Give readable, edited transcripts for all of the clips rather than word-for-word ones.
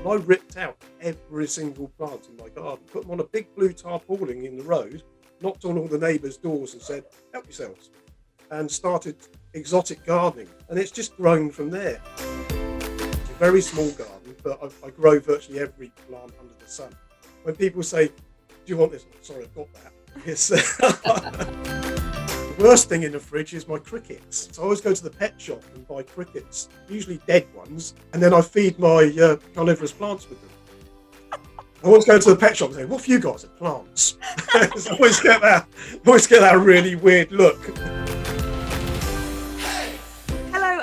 And I ripped out every single plant in my garden, put them on a big blue tarpaulin in the road, knocked on all the neighbours' doors and said, help yourselves, and started exotic gardening. And it's just grown from there. It's a very small garden, but I grow virtually every plant under the sun. When people say, do you want this? Sorry, I've got that. Yes. The worst thing in the fridge is my crickets. So I always go to the pet shop and buy crickets, usually dead ones, and then I feed my carnivorous plants with them. I once go to the pet shop and say, what have you got? I said, plants. So I always get that really weird look.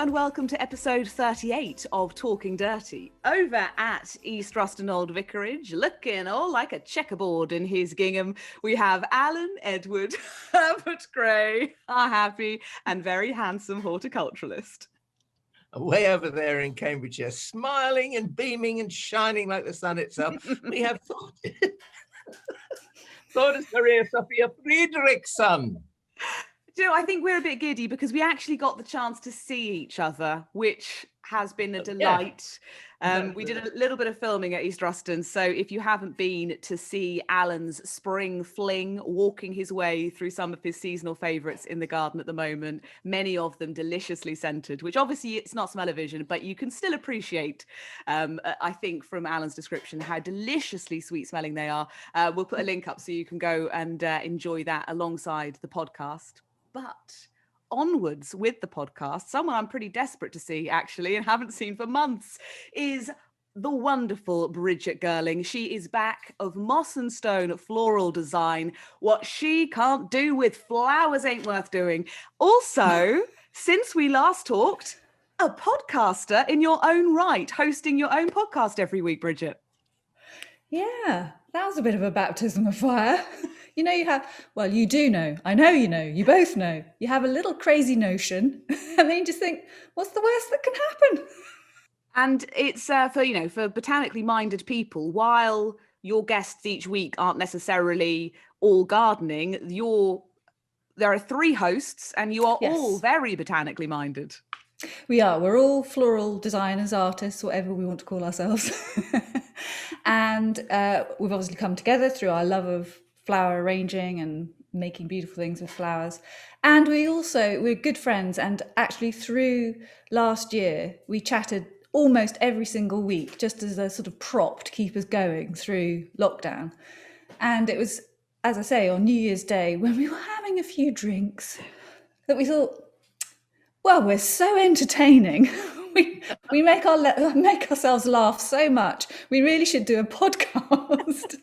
And welcome to episode 38 of Talking Dirty. Over at East Ruston Old Vicarage, looking all like a checkerboard in his gingham, we have Alan, Edward, Herbert Gray, our happy and very handsome horticulturalist. Way over there in Cambridgeshire, smiling and beaming and shining like the sun itself, we have Thordis Maria Sophia Friedrichsson. Do you know, I think we're a bit giddy because we actually got the chance to see each other, which has been a delight. Yeah. We did a little bit of filming at East Ruston. So if you haven't been to see Alan's spring fling, walking his way through some of his seasonal favourites in the garden at the moment, many of them deliciously scented, which obviously it's not smell-o-vision, but you can still appreciate, I think, from Alan's description, how deliciously sweet smelling they are. We'll put a link up so you can go and enjoy that alongside the podcast. But onwards with the podcast, someone I'm pretty desperate to see, actually, and haven't seen for months, is the wonderful Brigitte Girling. She is back of Moss and Stone Floral Design. What she can't do with flowers ain't worth doing. Also, since we last talked, a podcaster in your own right, hosting your own podcast every week, Brigitte. Yeah, that was a bit of a baptism of fire. You know, you have, well, you do know, I know you know, you both know, you have a little crazy notion and then you just think, what's the worst that can happen? And it's for botanically minded people, while your guests each week aren't necessarily all gardening, there are three hosts and you are all very botanically minded. We are. We're all floral designers, artists, whatever we want to call ourselves. And we've obviously come together through our love of flower arranging and making beautiful things with flowers. And we're good friends. And actually through last year, we chatted almost every single week, just as a sort of prop to keep us going through lockdown. And it was, as I say, on New Year's Day, when we were having a few drinks, that we thought, well, we're so entertaining. We make ourselves laugh so much. We really should do a podcast.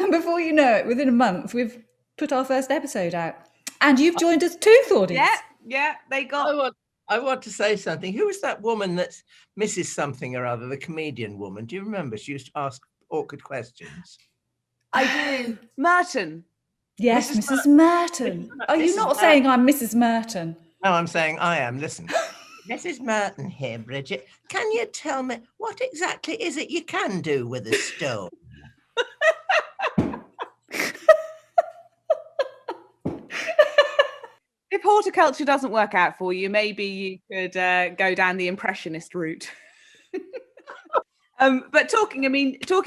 And before you know it, within a month, we've put our first episode out. And you've joined us too, Thordis. Yeah, they got... I want to say something. Who was that woman that's Mrs. Something or other, the comedian woman? Do you remember? She used to ask awkward questions. I do. Merton. Yes, Mrs. Merton. Are you not saying I'm Mrs. Merton? No, I'm saying I am. Listen. Mrs. Merton here, Brigitte. Can you tell me what exactly is it you can do with a stone? If horticulture doesn't work out for you, maybe you could go down the impressionist route. But talking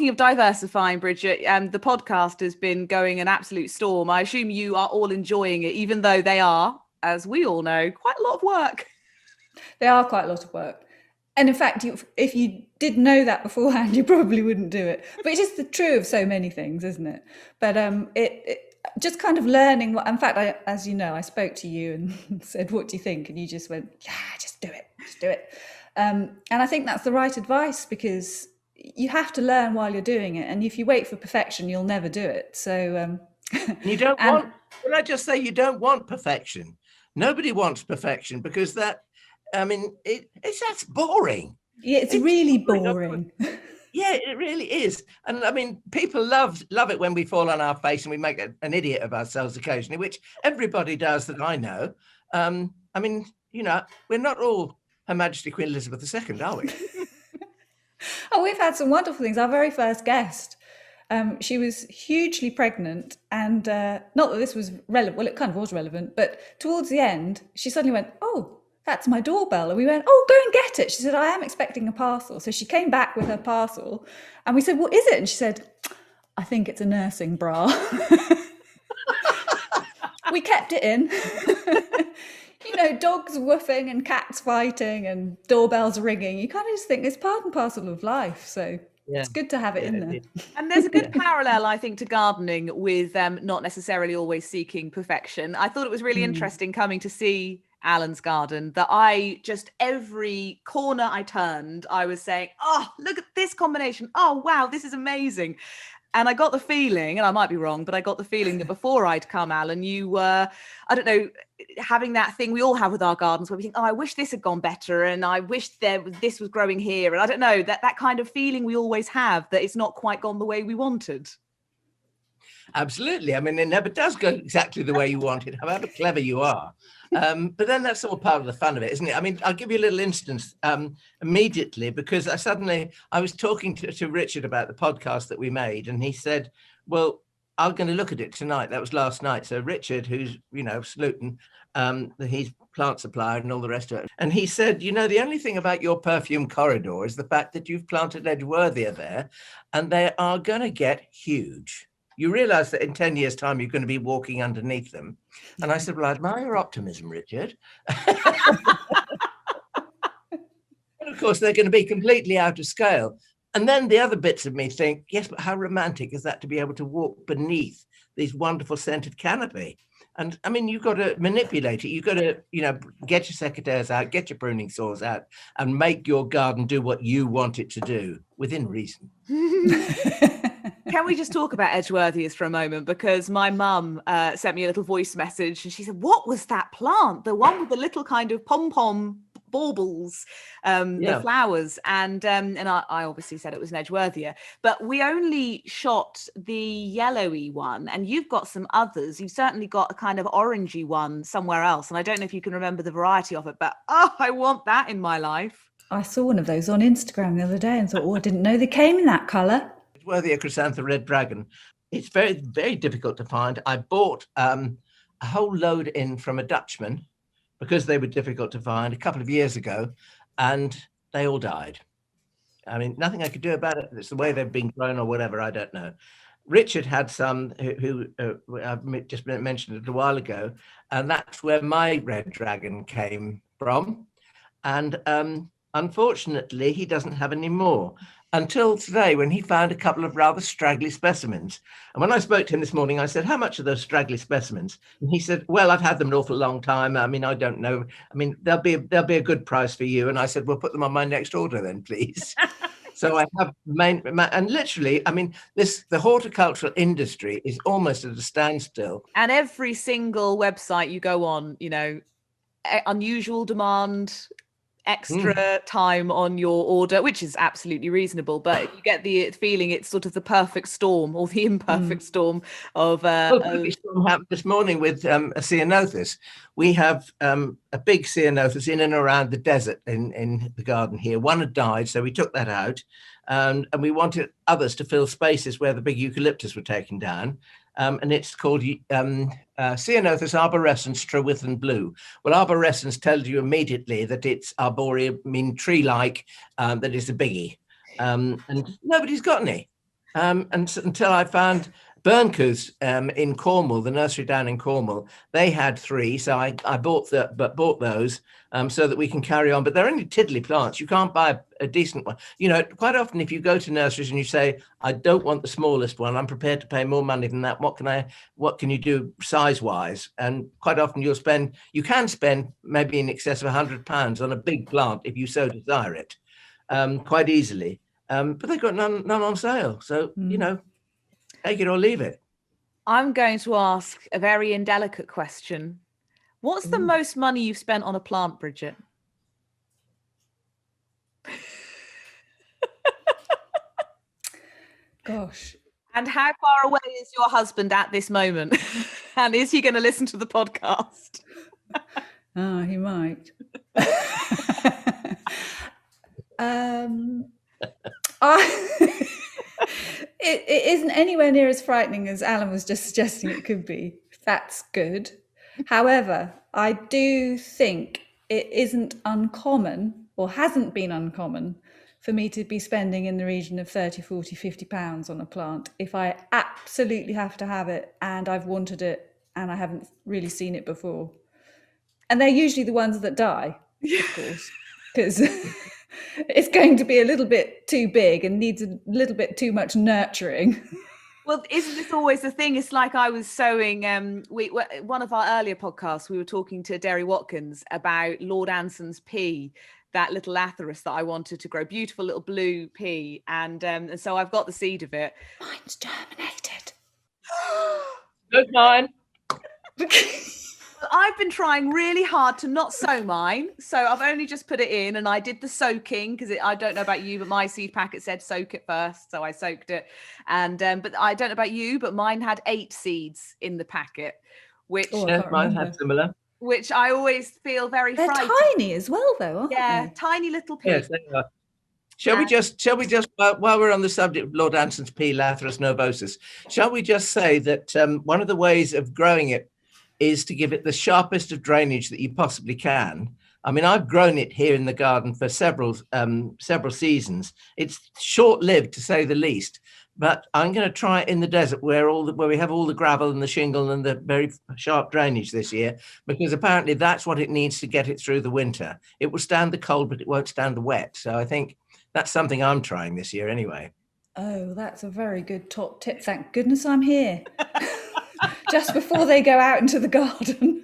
of diversifying, Brigitte, the podcast has been going an absolute storm. I assume you are all enjoying it, even though they are, as we all know, quite a lot of work. They are quite a lot of work. And in fact, if you did know that beforehand, you probably wouldn't do it. But it is true of so many things, isn't it? But it just kind of learning what, in fact, as you know, I spoke to you and said, what do you think? And you just went, yeah, just do it. And I think that's the right advice, because you have to learn while you're doing it. And if you wait for perfection, you'll never do it. So you don't want, can I just say, you don't want perfection. Nobody wants perfection, because that's boring. Yeah, it's really boring. Yeah, it really is. And I mean, people love it when we fall on our face and we make an idiot of ourselves occasionally, which everybody does that I know. We're not all Her Majesty Queen Elizabeth II, are we? Oh, we've had some wonderful things. Our very first guest, she was hugely pregnant, and not that this was relevant. Well, it kind of was relevant, but towards the end, she suddenly went, "Oh, that's my doorbell. And we went, oh, go and get it. She said, I am expecting a parcel. So she came back with her parcel and we said, what is it? And she said, I think it's a nursing bra. We kept it in. Dogs woofing and cats fighting and doorbells ringing. You kind of just think it's part and parcel of life. So it's good to have it in there. And there's a good parallel, I think, to gardening with not necessarily always seeking perfection. I thought it was really interesting coming to see Alan's garden that every corner I turned, I was saying, oh, look at this combination. Oh, wow, this is amazing. And I got the feeling, and I might be wrong, but I got the feeling that before I'd come, Alan, you were, I don't know, having that thing we all have with our gardens where we think, oh, I wish this had gone better, and I wish this was growing here. And I don't know, that kind of feeling we always have that it's not quite gone the way we wanted. Absolutely. I mean, it never does go exactly the way you want it, however clever you are. But then that's all part of the fun of it, isn't it? I mean, I'll give you a little instance immediately, because I was talking to Richard about the podcast that we made, and he said, well, I'm going to look at it tonight. That was last night. So Richard, who's, Sluton, he's plant supplier and all the rest of it. And he said, the only thing about your perfume corridor is the fact that you've planted Edgeworthia there, and they are going to get huge. You realise that in 10 years' time, you're going to be walking underneath them. And I said, well, I admire your optimism, Richard. And of course, they're going to be completely out of scale. And then the other bits of me think, yes, but how romantic is that to be able to walk beneath these wonderful scented canopy? And I mean, you've got to manipulate it. You've got to, get your secateurs out, get your pruning saws out, and make your garden do what you want it to do within reason. Can we just talk about Edgeworthias for a moment? Because my mum sent me a little voice message and she said, what was that plant? The one with the little kind of pom-pom baubles, the flowers. And I obviously said it was an Edgeworthia, but we only shot the yellowy one, and you've got some others. You've certainly got a kind of orangey one somewhere else. And I don't know if you can remember the variety of it, but I want that in my life. I saw one of those on Instagram the other day and thought, oh, I didn't know they came in that colour. Edgeworthia chrysantha red dragon. It's very, very difficult to find. I bought a whole load in from a Dutchman because they were difficult to find a couple of years ago, and they all died. I mean, nothing I could do about it. It's the way they've been grown or whatever, I don't know. Richard had some who I've just mentioned it a while ago, and that's where my red dragon came from. And unfortunately, he doesn't have any more until today, when he found a couple of rather straggly specimens. And when I spoke to him this morning, I said, how much are those straggly specimens? And he said, well, I've had them an awful long time. I mean, I don't know. I mean, they'll be a good price for you. And I said, well, put them on my next order then, please. So I have and literally, I mean, the horticultural industry is almost at a standstill. And every single website you go on, unusual demand, extra time on your order, which is absolutely reasonable, but you get the feeling it's sort of the perfect storm or the imperfect storm of storm happened this morning with a Ceanothus. We have a big Ceanothus in and around the desert in the garden here. One had died, so we took that out, and we wanted others to fill spaces where the big eucalyptus were taken down. And it's called Ceanothus arborescens Trewithen Blue. Well, arborescens tells you immediately that it's arboreal, tree-like, that is a biggie. And nobody's got any. Until I found Burnco's in Cornwall, the nursery down in Cornwall. They had 3, so I bought those so that we can carry on. But they're only tiddly plants. You can't buy a decent one. Quite often if you go to nurseries and you say, I don't want the smallest one, I'm prepared to pay more money than that. What can you do size-wise? And quite often you can spend maybe in excess of £100 on a big plant if you so desire it, quite easily. But they've got none on sale. So, take it or leave it. I'm going to ask a very indelicate question. What's the most money you've spent on a plant, Brigitte? Gosh. And how far away is your husband at this moment? And is he going to listen to the podcast? Oh, he might. It isn't anywhere near as frightening as Alan was just suggesting it could be. That's good. However, I do think it isn't uncommon, or hasn't been uncommon, for me to be spending in the region of 30, 40, 50 pounds on a plant if I absolutely have to have it and I've wanted it and I haven't really seen it before. And they're usually the ones that die, of course, because it's going to be a little bit too big and needs a little bit too much nurturing. Well, isn't this always the thing? It's like I was sowing, one of our earlier podcasts, we were talking to Derry Watkins about Lord Anson's pea, that little lathyrus that I wanted to grow, beautiful little blue pea. And so I've got the seed of it. Mine's germinated. Good mine. I've been trying really hard to not sow mine. So I've only just put it in, and I did the soaking because I don't know about you, but my seed packet said soak it first. So I soaked it. And but I don't know about you, but mine had 8 seeds in the packet, which Mine had similar. Which I always feel very They're frightened. tiny as well, though, aren't they? Tiny little pea. Yes, they are. Shall we just, while we're on the subject of Lord Anson's pea, Lathyrus nervosus, shall we just say that one of the ways of growing it is to give it the sharpest of drainage that you possibly can. I mean, I've grown it here in the garden for several seasons. It's short-lived, to say the least, but I'm going to try it in the desert where we have all the gravel and the shingle and the very sharp drainage this year, because apparently that's what it needs to get it through the winter. It will stand the cold, but it won't stand the wet. So I think that's something I'm trying this year anyway. Oh, that's a very good top tip. Thank goodness I'm here. Just before they go out into the garden.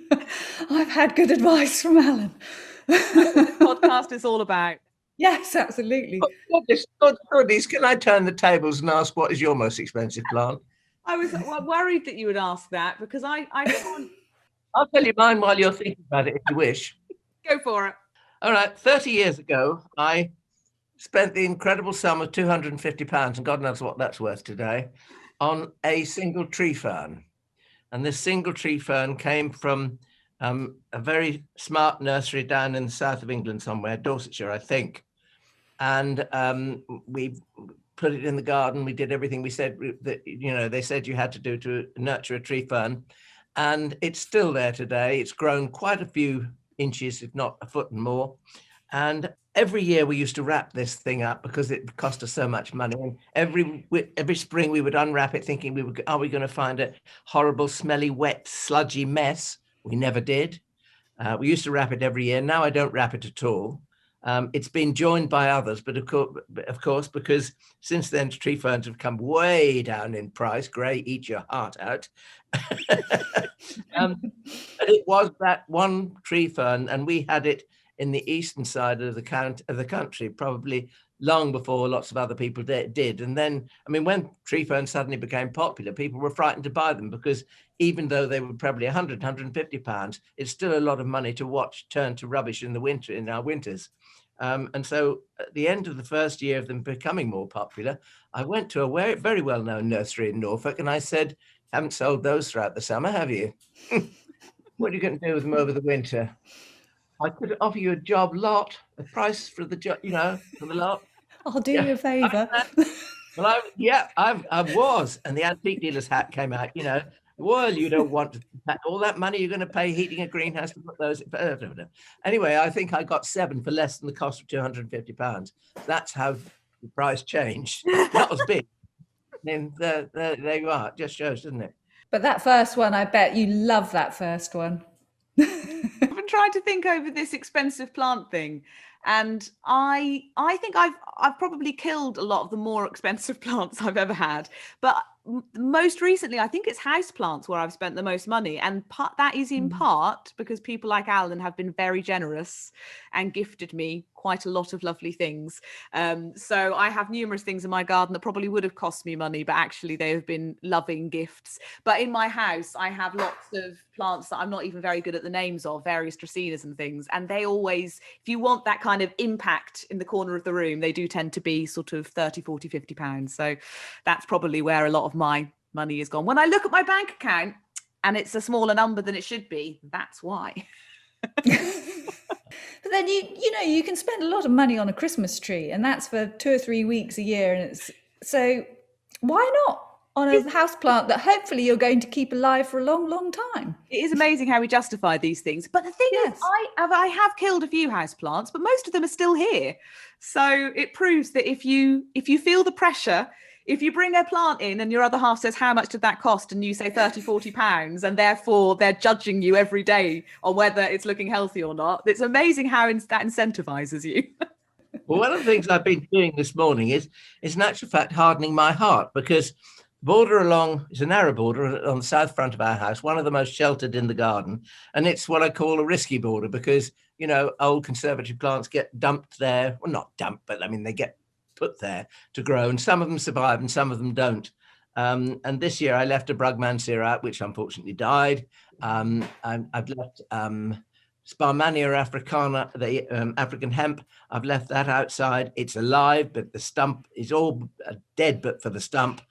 I've had good advice from Alan. That's what this podcast is all about. Yes, absolutely. Thordis, can I turn the tables and ask what is your most expensive plant? I was worried that you would ask that because I can't. I'll tell you mine while you're thinking about it if you wish. Go for it. All right, 30 years ago, I spent the incredible sum of £250, and God knows what that's worth today, on a single tree fern. And this single tree fern came from a very smart nursery down in the south of England somewhere, Dorsetshire, I think. And we put it in the garden. We did everything we said that, they said you had to do to nurture a tree fern. And it's still there today. It's grown quite a few inches, if not a foot and more. And every year we used to wrap this thing up because it cost us so much money. And every spring we would unwrap it thinking, are we going to find a horrible, smelly, wet, sludgy mess? We never did. We used to wrap it every year. Now I don't wrap it at all. It's been joined by others, but of course, because since then tree ferns have come way down in price. Gray, eat your heart out. And it was that one tree fern, and we had it in the eastern side of the country, probably long before lots of other people did. And then, I mean, when tree ferns suddenly became popular, people were frightened to buy them because even though they were probably 100, 150 pounds, it's still a lot of money to watch turn to rubbish in our winters. And so at the end of the first year of them becoming more popular, I went to a very well-known nursery in Norfolk and I said, haven't sold those throughout the summer, have you? What are you going to do with them over the winter? I could offer you a job lot, a price for the job, for the lot. I'll do you a favour. I was. And the antique dealer's hat came out, well, you don't want all that money you're going to pay heating a greenhouse to put those. Anyway, I think I got 7 for less than the cost of £250. That's how the price changed. Not as big. Then there you are. It just shows, doesn't it? But that first one, I bet you love that first one. I've been trying to think over this expensive plant thing, and I think I've probably killed a lot of the more expensive plants I've ever had, but most recently I think it's houseplants where I've spent the most money, and that is in part because people like Alan have been very generous and gifted me quite a lot of lovely things. So I have numerous things in my garden that probably would have cost me money, but actually they have been loving gifts. But in my house I have lots of plants that I'm not even very good at the names of, various dracaenas and things, and they always, if you want that kind of impact in the corner of the room, they do tend to be sort of 30, 40, 50 pounds. So that's probably where a lot of my money is gone. When I look at my bank account and it's a smaller number than it should be, that's why. But then you can spend a lot of money on a Christmas tree, and that's for 2 or 3 weeks a year, and so why not on a house plant that hopefully you're going to keep alive for a long, long time. It is amazing how we justify these things. But the thing is, I have killed a few houseplants, but most of them are still here. So it proves that if you feel the pressure, if you bring a plant in and your other half says, how much did that cost? And you say 30, 40 pounds, and therefore they're judging you every day on whether it's looking healthy or not. It's amazing how that incentivizes you. Well, one of the things I've been doing this morning is in actual fact hardening my heart, because border along, it's a narrow border on the south front of our house, one of the most sheltered in the garden. And it's what I call a risky border because, you know, old conservative plants get dumped there. Well, not dumped, but I mean, they get put there to grow. And some of them survive and some of them don't. And this year I left a Brugmansia out, which unfortunately died. I've left Sparmania africana, the African hemp. I've left that outside. It's alive, but the stump is all dead, but for the stump.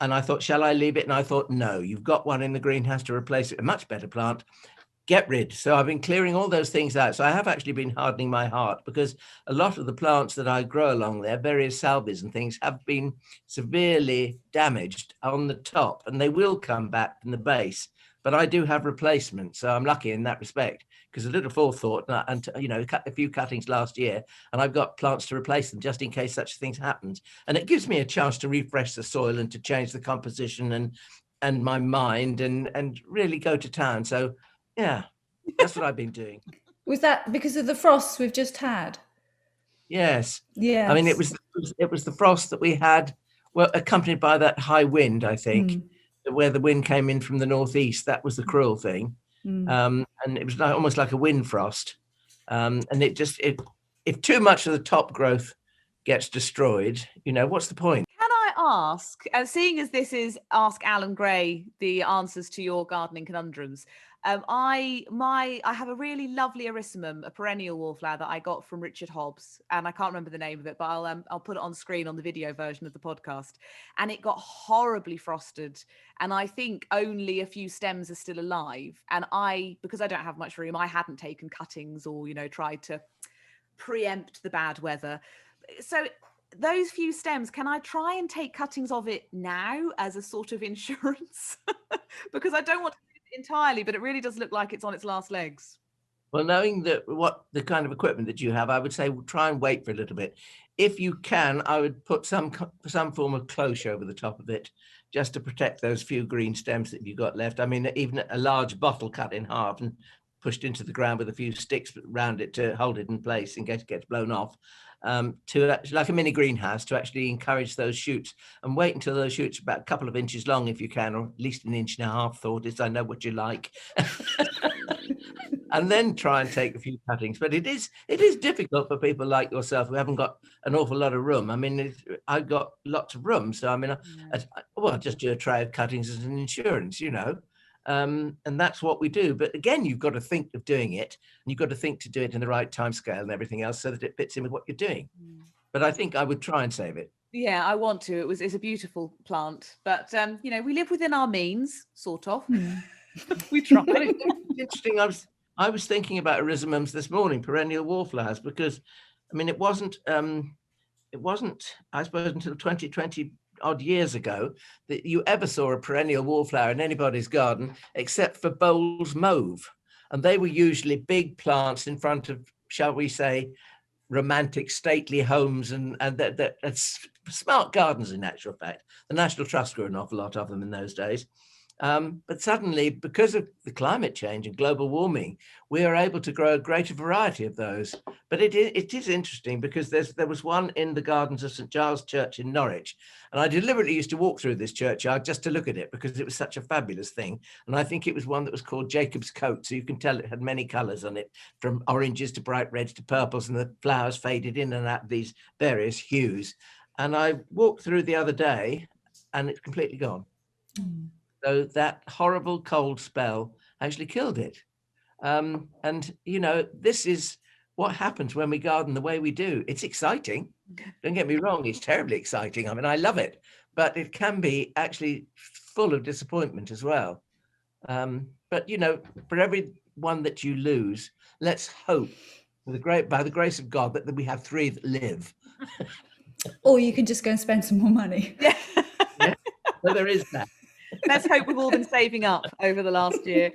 And I thought, shall I leave it? And I thought, no, you've got one in the greenhouse to replace it, a much better plant. Get rid. So I've been clearing all those things out. So I have actually been hardening my heart because a lot of the plants that I grow along there, various salvias and things, have been severely damaged on the top, and they will come back in the base. But I do have replacements, so I'm lucky in that respect, because a little forethought, and you know, cut a few cuttings last year, and I've got plants to replace them just in case such things happens. And it gives me a chance to refresh the soil and to change the composition and my mind and really go to town. So yeah, that's what I've been doing. Was that because of the frosts we've just had? Yes. Yeah. I mean, it was the frost that we had, well, accompanied by that high wind, I think. Where the wind came in from the northeast, that was the cruel thing. And it was almost like a wind frost. And if too much of the top growth gets destroyed, you know, what's the point? Can I ask, seeing as this is Ask Alan Gray, the answers to your gardening conundrums, I have a really lovely Erysimum, a perennial wallflower that I got from Richard Hobbs, and I can't remember the name of it, but I'll put it on screen on the video version of the podcast. And it got horribly frosted, and I think only a few stems are still alive. And because I don't have much room, I hadn't taken cuttings or, you know, tried to preempt the bad weather. So those few stems, can I try and take cuttings of it now as a sort of insurance? Because I don't want to entirely, but it really does look like it's on its last legs. Well, knowing what the kind of equipment that you have, I would say try and wait for a little bit. If you can, I would put some form of cloche over the top of it, just to protect those few green stems that you've got left. I mean, even a large bottle cut in half and pushed into the ground with a few sticks around it to hold it in place in case it gets blown off. To like a mini greenhouse, to actually encourage those shoots, and wait until those shoots are about a couple of inches long if you can, or at least 1.5 inches, Thordis. I know what you like. And then try and take a few cuttings. But it is difficult for people like yourself who haven't got an awful lot of room. I mean, I've got lots of room, so I mean, I'll just do a tray of cuttings as an insurance, you know. And that's what we do. But again, you've got to think of doing it, and you've got to think to do it in the right time scale and everything else so that it fits in with what you're doing. But I think I would try and save it. Yeah, I want to. It's a beautiful plant, but you know, we live within our means, sort of. We try. It's interesting. I was thinking about Erysimums this morning, perennial wallflowers, because I mean, it wasn't. I suppose until 20 odd years ago that you ever saw a perennial wallflower in anybody's garden except for Bowles Mauve, and they were usually big plants in front of, shall we say, romantic stately homes and smart gardens. In actual fact, the National Trust grew an awful lot of them in those days. But suddenly, because of the climate change and global warming, we are able to grow a greater variety of those. But it is interesting because there was one in the gardens of St. Giles Church in Norwich. And I deliberately used to walk through this churchyard just to look at it because it was such a fabulous thing. And I think it was one that was called Jacob's Coat. So you can tell it had many colours on it, from oranges to bright reds to purples, and the flowers faded in and out of these various hues. And I walked through the other day and it's completely gone. So that horrible cold spell actually killed it. And, you know, this is what happens when we garden the way we do. It's exciting. Don't get me wrong. It's terribly exciting. I mean, I love it, but it can be actually full of disappointment as well. But, you know, for every one that you lose, let's hope by the grace of God that we have 3 that live. Or you can just go and spend some more money. Yeah. So there is that. Let's hope we've all been saving up over the last year.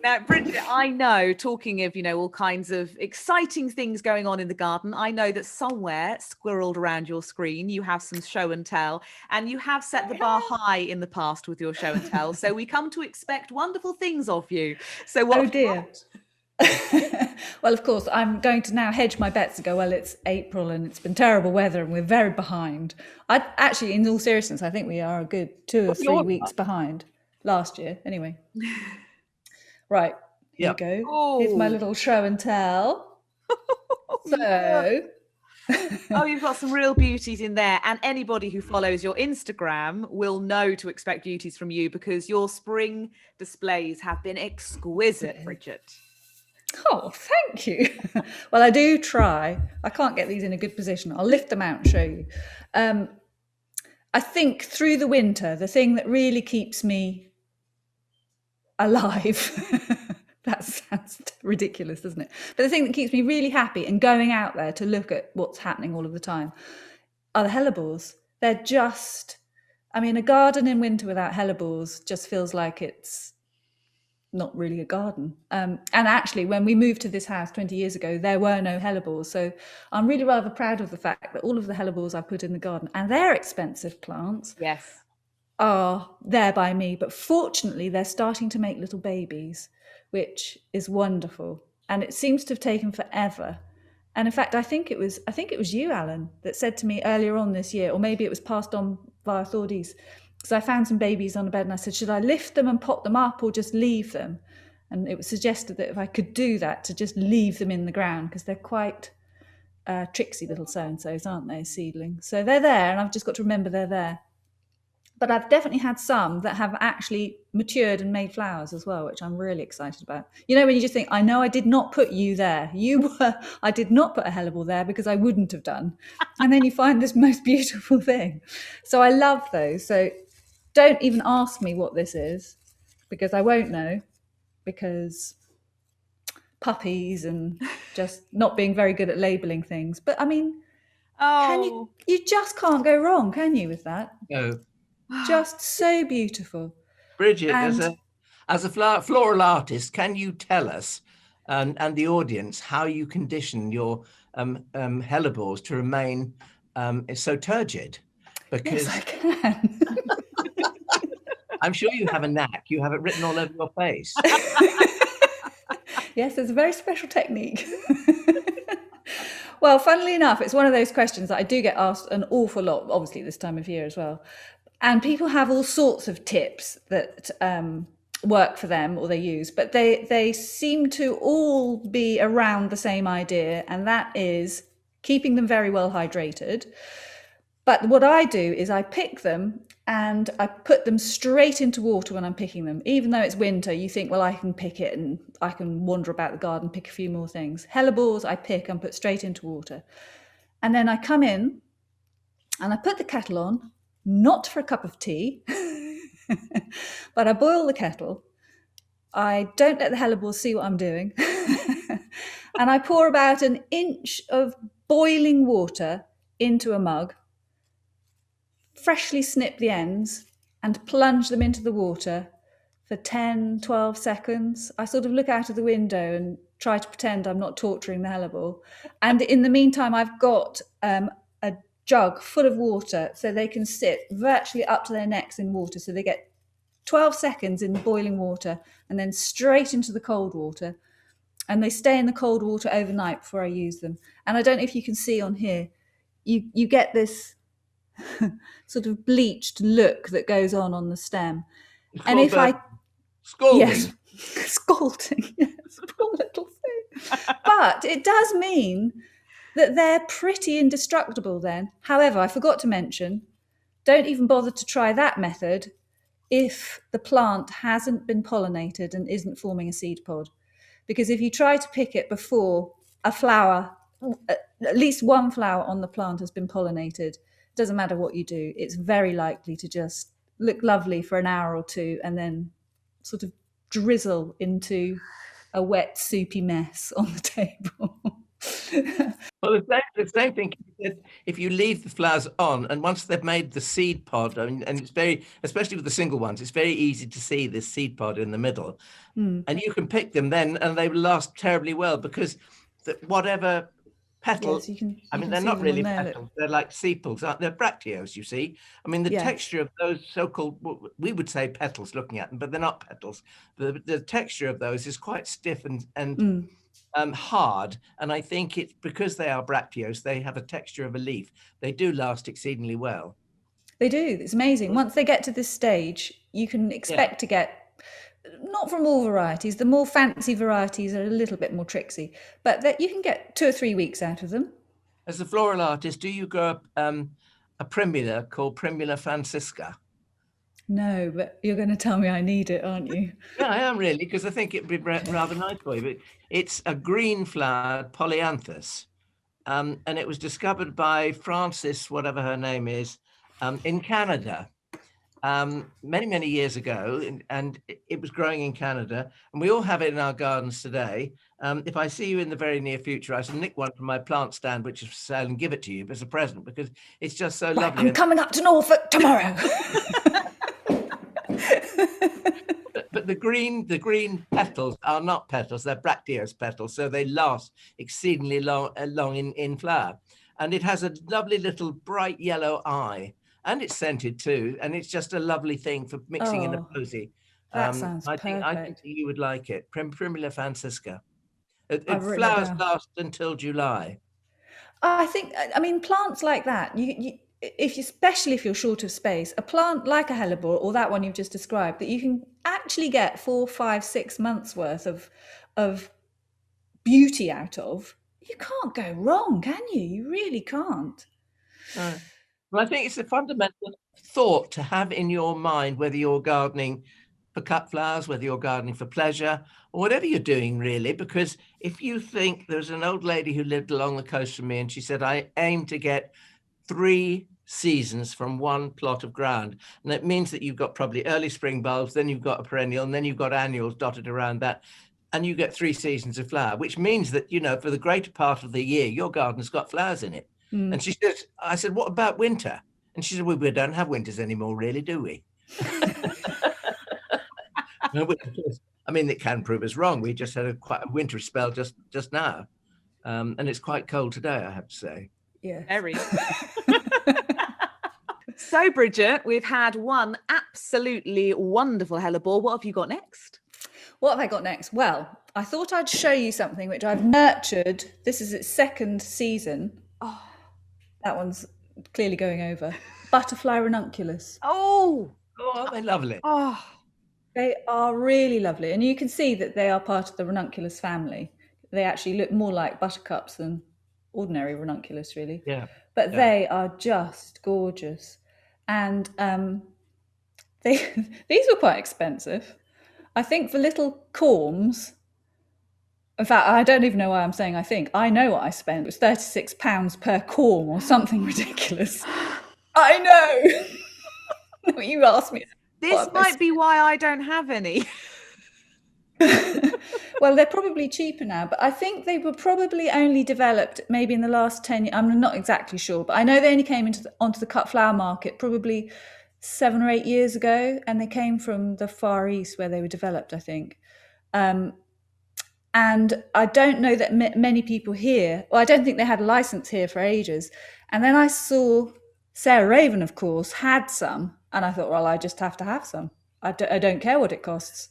Now, Brigitte, I know, talking of, all kinds of exciting things going on in the garden, I know that somewhere squirreled around your screen, you have some show and tell, and you have set the bar high in the past with your show and tell. So we come to expect wonderful things of you. So what? Oh dear. Well, of course, I'm going to now hedge my bets and go, well, it's April and it's been terrible weather and we're very behind. Actually, in all seriousness, I think we are a good 2 or 3 weeks behind last year. Anyway. Right. Here you go. Oh. Here's my little show and tell. So. Oh, you've got some real beauties in there. And anybody who follows your Instagram will know to expect beauties from you, because your spring displays have been exquisite, Brigitte. Oh, thank you. Well, I do try. I can't get these in a good position. I'll lift them out and show you. I think through the winter, the thing that really keeps me alive, that sounds ridiculous, doesn't it? But the thing that keeps me really happy and going out there to look at what's happening all of the time are the hellebores. They're just, a garden in winter without hellebores just feels like it's not really a garden. And actually, when we moved to this house 20 years ago, there were no hellebores. So I'm really rather proud of the fact that all of the hellebores I put in the garden, and they're expensive plants, yes, are there by me. But fortunately, they're starting to make little babies, which is wonderful. And it seems to have taken forever. And in fact, I think it was you, Alan, that said to me earlier on this year, or maybe it was passed on via Thordis, because I found some babies on a bed and I said, should I lift them and pot them up or just leave them? And it was suggested that if I could do that, to just leave them in the ground, because they're quite tricksy little so-and-sos, aren't they, seedlings? So they're there, and I've just got to remember they're there. But I've definitely had some that have actually matured and made flowers as well, which I'm really excited about. When you just think, I know I did not put you there. I did not put a hellebore there because I wouldn't have done. And then you find this most beautiful thing. So I love those. So don't even ask me what this is, because I won't know, because puppies and just not being very good at labelling things. But you just can't go wrong, can you, with that? No. Just so beautiful. Brigitte, as a floral artist, can you tell us and the audience how you condition your hellebores to remain so turgid? Because yes, I can. I'm sure you have a knack. You have it written all over your face. Yes, it's a very special technique. Well, funnily enough, it's one of those questions that I do get asked an awful lot, obviously this time of year as well. And people have all sorts of tips that work for them or they use, but they seem to all be around the same idea, and that is keeping them very well hydrated. But what I do is I pick them and I put them straight into water when I'm picking them. Even though it's winter, you think, well, I can pick it and I can wander about the garden, pick a few more things. Hellebores I pick and put straight into water. And then I come in and I put the kettle on, not for a cup of tea, but I boil the kettle. I don't let the hellebores see what I'm doing. And I pour about an inch of boiling water into a mug, freshly snip the ends and plunge them into the water for 10, 12 seconds. I sort of look out of the window and try to pretend I'm not torturing the hellebore. And in the meantime, I've got a jug full of water so they can sit virtually up to their necks in water. So they get 12 seconds in the boiling water and then straight into the cold water. And they stay in the cold water overnight before I use them. And I don't know if you can see on here, you get this sort of bleached look that goes on the stem. And if scalding. Yes, scalding, yes, poor little thing. But it does mean that they're pretty indestructible then. However, I forgot to mention, don't even bother to try that method if the plant hasn't been pollinated and isn't forming a seed pod. Because if you try to pick it before a flower, at least one flower on the plant has been pollinated, it doesn't matter what you do, it's very likely to just look lovely for an hour or two and then sort of drizzle into a wet, soupy mess on the table. Well, the same thing. If you leave the flowers on, and once they've made the seed pod, I mean, and it's very, especially with the single ones, it's very easy to see this seed pod in the middle, and you can pick them then, and they will last terribly well because whatever petal. Yes, you I mean, can they're see not them really on there, petals; they're like sepals, aren't they? They're bracteoles, you see. I mean, the Yes. texture of those so-called, we would say petals, looking at them, but they're not petals. The texture of those is quite stiff and hard, and I think it's because they are bracteoles, they have a texture of a leaf. They do last exceedingly well. They do. It's amazing. Once they get to this stage, you can expect to get, not from all varieties, the more fancy varieties are a little bit more tricksy, but that you can get 2 or 3 weeks out of them. As a floral artist, do you grow up a primula called Primula Francisca? No, but you're going to tell me I need it, aren't you? Yeah, I am really, because I think it'd be rather nice for you. But it's a green flowered polyanthus, and it was discovered by Francis, whatever her name is, in Canada many years ago, and it was growing in Canada, and we all have it in our gardens today. If I see you in the very near future, I shall nick one from my plant stand, which is for sale, and give it to you as a present because it's just so lovely. I'm coming up to Norfolk tomorrow. But the green petals are not petals; they're bracteose petals, so they last exceedingly long in flower. And it has a lovely little bright yellow eye, and it's scented too. And it's just a lovely thing for mixing in a posy. That sounds I perfect. think you would like it. Primula Francisca. It written it flowers down. last until July. I mean, plants like that, especially if you're short of space, a plant like a hellebore or that one you've just described, that you can actually get 4, 5, 6 months worth of beauty out of, you can't go wrong, can you? You really can't. Well, I think it's a fundamental thought to have in your mind, whether you're gardening for cut flowers, whether you're gardening for pleasure, or whatever you're doing, really. Because if you think, there's an old lady who lived along the coast from me, and she said, I aim to get 3 seasons from one plot of ground. And that means that you've got probably early spring bulbs, then you've got a perennial, and then you've got annuals dotted around that. And you get 3 seasons of flower, which means that, for the greater part of the year, your garden's got flowers in it. And she said, I said, what about winter? And she said, well, we don't have winters anymore, really, do we? I mean, it can prove us wrong. We just had quite a winter spell just now. And it's quite cold today, I have to say. Yeah. Very. So, Brigitte, we've had one absolutely wonderful hellebore. What have you got next? What have I got next? Well, I thought I'd show you something which I've nurtured. This is its 2nd season. Oh, that one's clearly going over. Butterfly Ranunculus. Oh, aren't they lovely? Oh, they are really lovely. And you can see that they are part of the Ranunculus family. They actually look more like buttercups than ordinary Ranunculus, really. Yeah. But they are just gorgeous. And these were quite expensive. I think for little corms, in fact, I don't even know why I'm saying I think. I know what I spent. It was £36 per corm or something ridiculous. I know. You asked me. This might be why I don't have any. Well, they're probably cheaper now, but I think they were probably only developed maybe in the last 10 years. I'm not exactly sure, but I know they only came onto the cut flower market probably 7 or 8 years ago, and they came from the Far East where they were developed, I think. And I don't know that many people here, well, I don't think they had a license here for ages. And then I saw Sarah Raven, of course, had some, and I thought, well, I just have to have some. I don't care what it costs.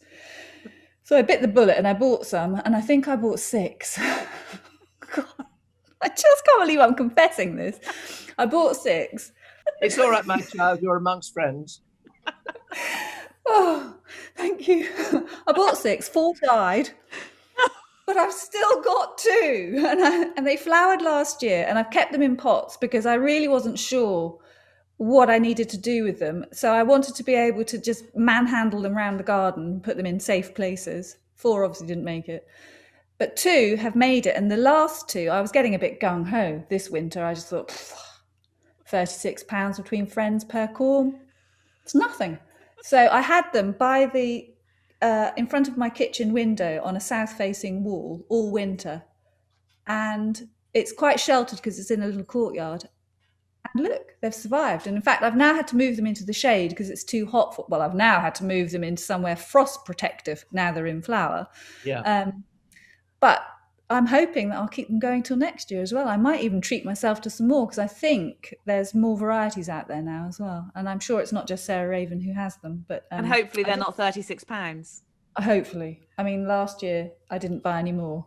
So I bit the bullet and I bought some, and I think I bought 6. God, I just can't believe I'm confessing this. I bought 6. It's all right, my child, you're amongst friends. Oh, thank you. I bought 6, 4 died, but I've still got 2. And they flowered last year, and I've kept them in pots because I really wasn't sure what I needed to do with them. So I wanted to be able to just manhandle them around the garden, put them in safe places. 4 obviously didn't make it, but 2 have made it. And the last 2, I was getting a bit gung-ho this winter. I just thought, £36 between friends per corm, it's nothing. So I had them by in front of my kitchen window on a south-facing wall all winter. and it's quite sheltered because it's in a little courtyard. And look, they've survived. And in fact, I've now had to move them into the shade because it's too hot for, well, I've now had to move them into somewhere frost protective now they're in flower. Yeah. But I'm hoping that I'll keep them going till next year as well. I might even treat myself to some more because I think there's more varieties out there now as well. And I'm sure it's not just Sarah Raven who has them. But and hopefully they're not £36. Hopefully. I mean, last year I didn't buy any more.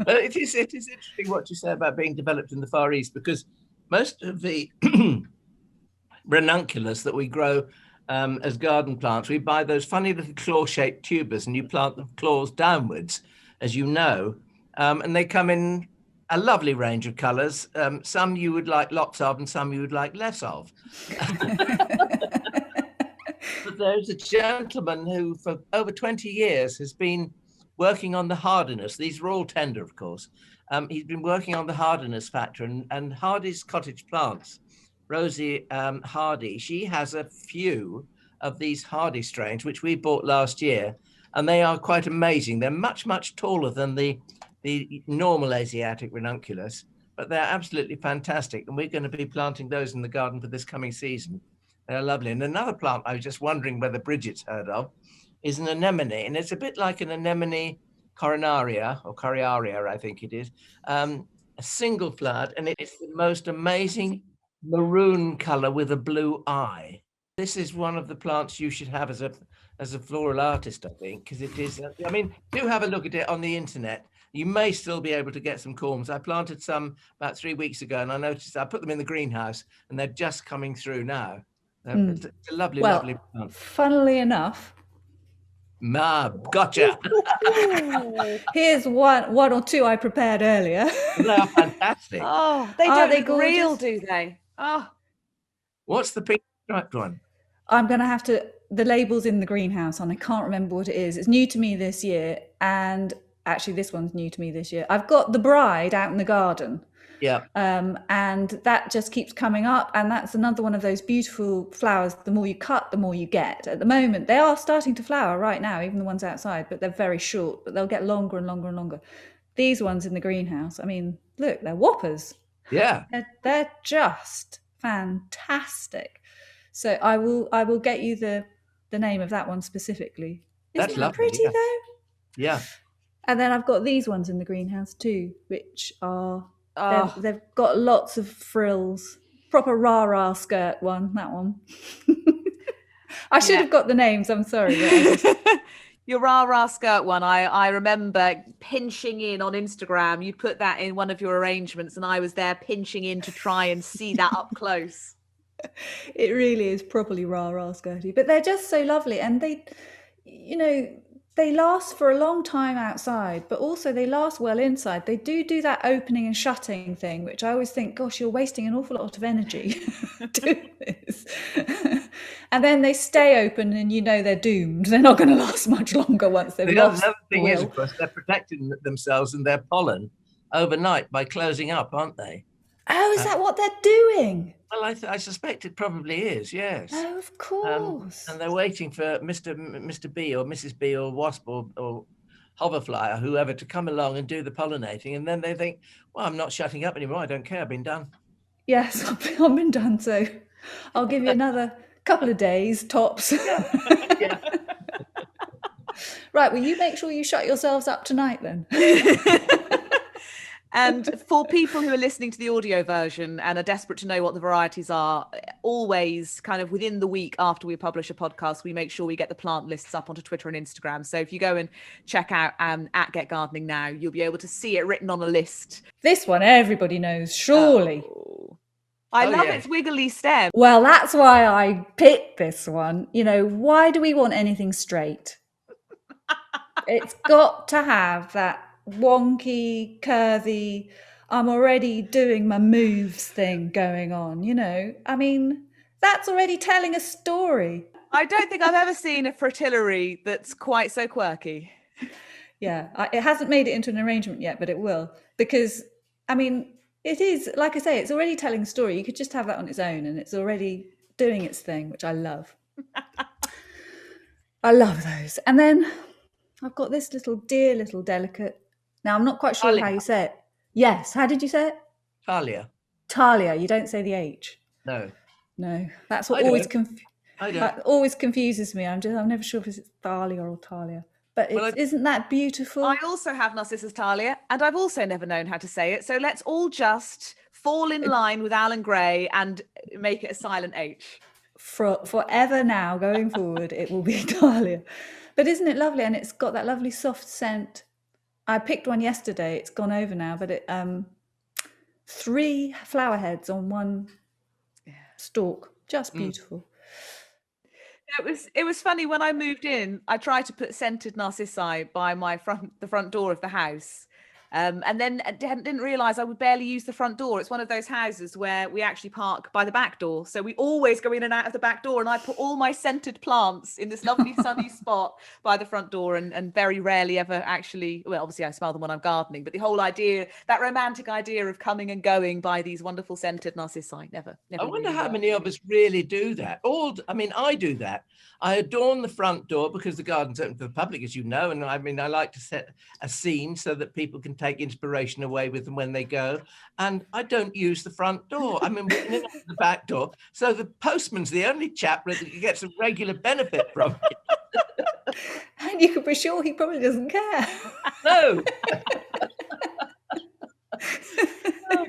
It is interesting what you say about being developed in the Far East, because most of the Ranunculus that we grow as garden plants, we buy those funny little claw-shaped tubers, and you plant the claws downwards, as you know, and they come in a lovely range of colours. Some you would like lots of, and some you would like less of. But there's a gentleman who, for over 20 years, has been working on the hardiness. These are all tender, of course. He's been working on the hardiness factor, and Hardy's cottage plants, Rosie Hardy, she has a few of these Hardy strains, which we bought last year, and they are quite amazing. They're much, much taller than the normal Asiatic Ranunculus, but they're absolutely fantastic. And we're going to be planting those in the garden for this coming season. They're lovely. And another plant I was just wondering whether Brigitte's heard of is an anemone, and it's a bit like an anemone coronaria, or coriaria, I think it is, a single flowered, and it's the most amazing maroon color with a blue eye. This is one of the plants you should have as a floral artist, I think, because it is, I mean, do have a look at it on the internet. You may still be able to get some corms. I planted some about 3 weeks ago, and I noticed I put them in the greenhouse, and they're just coming through now. It's a lovely, lovely plant. Funnily enough, gotcha. Here's one or two I prepared earlier. They are fantastic. Oh, they don't look real, do they? Oh. What's the pink striped one? I'm going to have to, the label's in the greenhouse, and I can't remember what it is. It's new to me this year, and actually this one's new to me this year. I've got the bride out in the garden. Yeah. And that just keeps coming up, and that's another one of those beautiful flowers. The more you cut, the more you get. At the moment, they are starting to flower right now, even the ones outside, but they're very short, but they'll get longer and longer and longer. These ones in the greenhouse, I mean, look, they're whoppers. Yeah. They're just fantastic. So I will get you the name of that one specifically. That's Isn't that lovely, pretty though? Yeah. And then I've got these ones in the greenhouse too, which are they've got lots of frills. Proper rah-rah skirt one, that one. I should have got the names, I'm sorry. Your rah-rah skirt one, I remember pinching in on Instagram. You put that in one of your arrangements, and I was there pinching in to try and see that up close. It really is properly rah-rah skirty, but they're just so lovely, and they, you know, they last for a long time outside, but also they last well inside. They do that opening and shutting thing, which I always think, gosh, you're wasting an awful lot of energy doing this. And then they stay open, and you know they're doomed. They're not going to last much longer once they've lost. The other thing is, of course, they're protecting themselves and their pollen overnight by closing up, aren't they? Oh, is that what they're doing? Well, I suspect it probably is, yes. Oh, of course. And they're waiting for Mr. Bee or Mrs. Bee or Wasp or Hoverfly or whoever to come along and do the pollinating. And then they think, well, I'm not shutting up anymore. I don't care. I've been done. Yes, I've been done. So I'll give you another couple of days, tops. Yeah. Right, well, you make sure you shut yourselves up tonight then. And for people who are listening to the audio version and are desperate to know what the varieties are, always kind of within the week after we publish a podcast, we make sure we get the plant lists up onto Twitter and Instagram. So if you go and check out at Get Gardening Now, you'll be able to see it written on a list. This one everybody knows, surely. I love its wiggly stem. Well, that's why I picked this one. You know, why do we want anything straight? It's got to have that wonky, curvy, I'm already doing my moves thing going on, you know. I mean, that's already telling a story. I don't think I've ever seen a fritillary that's quite so quirky. Yeah, it hasn't made it into an arrangement yet, but it will. Because, I mean, it is, like I say, it's already telling a story. You could just have that on its own, and it's already doing its thing, which I love. I love those. And then I've got this dear little delicate Now, I'm not quite sure Thalia. how you say it. Yes. How did you say it? Thalia. Thalia. You don't say the H. No. No. That's what I always I don't. that always confuses me. I'm never sure if it's Thalia or Thalia. But isn't that beautiful? I also have Narcissus Thalia, and I've also never known how to say it. So let's all just fall in line with Alan Gray and make it a silent H. Forever now, going forward, it will be Thalia. But isn't it lovely? And it's got that lovely soft scent. I picked one yesterday. It's gone over now, but it 3 flower heads on one stalk. Just beautiful. It was funny when I moved in. I tried to put scented narcissi by the front door of the house, and then didn't realise I would barely use the front door. It's one of those houses where we actually park by the back door, so we always go in and out of the back door. And I put all my scented plants in this lovely sunny spot by the front door, and very rarely ever actually. Well, obviously I smell them when I'm gardening, but the whole idea, that romantic idea of coming and going by these wonderful scented narcissi, never. I wonder really how worked. many of us really do that. I do that. I adorn the front door because the garden's open to the public, as you know, and I like to set a scene so that people can take inspiration away with them when they go. And I don't use the front door. We're in and out the back door, so the postman's the only chap that gets a regular benefit from it. And you can be sure he probably doesn't care. No.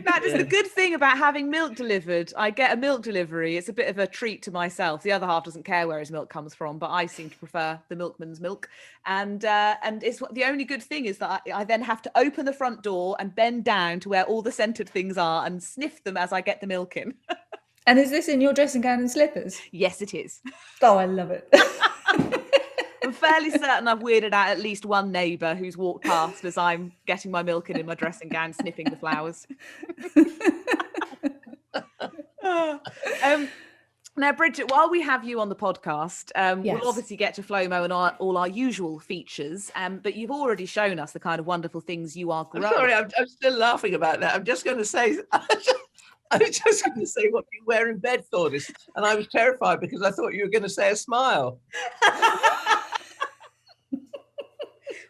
That is the good thing about having milk delivered. I get a milk delivery. It's a bit of a treat to myself. The other half doesn't care where his milk comes from, but I seem to prefer the milkman's milk. And it's the only good thing is that I then have to open the front door and bend down to where all the scented things are and sniff them as I get the milk in. And is this in your dressing gown and slippers? Yes, it is. Oh, I love it. I'm fairly certain I've weirded out at least one neighbour who's walked past as I'm getting my milk in my dressing gown, sniffing the flowers. Now, Bridget, while we have you on the podcast, Yes. we'll obviously get to FLOMO and all our usual features, but you've already shown us the kind of wonderful things you are growing. I'm sorry, I'm still laughing about that. I'm just going to say... I was just going to say what you wear in bed, Thordis, and I was terrified because I thought you were going to say a smile.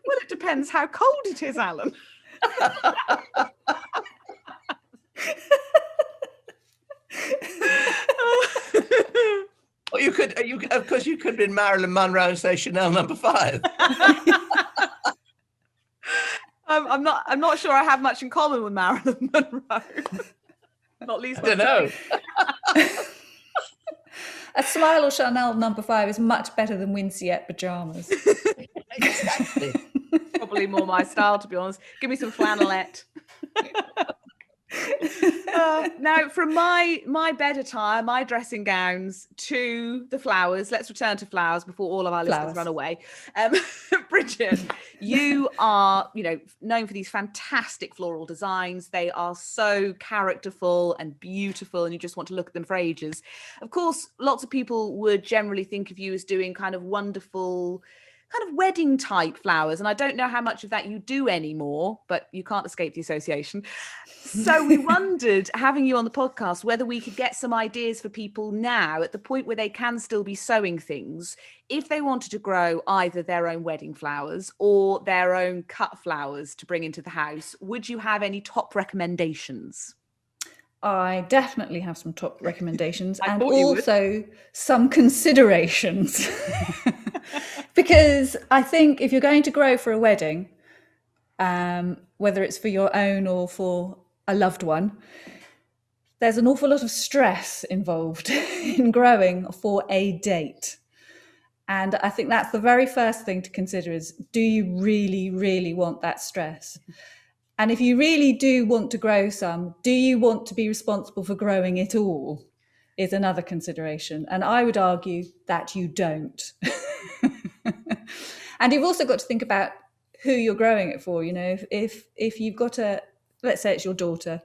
Well, it depends how cold it is, Alan. Well, of course, you could have been Marilyn Monroe and say Chanel No. 5. I'm not sure I have much in common with Marilyn Monroe. Not least. I don't know. A smile or Chanel No. 5 is much better than Winceyette pajamas. Exactly. Probably more my style, to be honest. Give me some flannelette. Now, from my bed attire, my dressing gowns, to the flowers. Let's return to flowers before all of our listeners run away. Bridget, you are, known for these fantastic floral designs. They are so characterful and beautiful, and you just want to look at them for ages. Of course, lots of people would generally think of you as doing kind of wonderful, kind of wedding type flowers, and I don't know how much of that you do anymore, but you can't escape the association. So we wondered, having you on the podcast, whether we could get some ideas for people now at the point where they can still be sowing things, if they wanted to grow either their own wedding flowers or their own cut flowers to bring into the house. Would you have any top recommendations? I definitely have some top recommendations and thought you would. also some considerations. Because I think if you're going to grow for a wedding, whether it's for your own or for a loved one, there's an awful lot of stress involved in growing for a date. And I think that's the very first thing to consider is, do you really, really want that stress? And if you really do want to grow some, do you want to be responsible for growing it all? Is another consideration. And I would argue that you don't. And you've also got to think about who you're growing it for. If you've got let's say it's your daughter,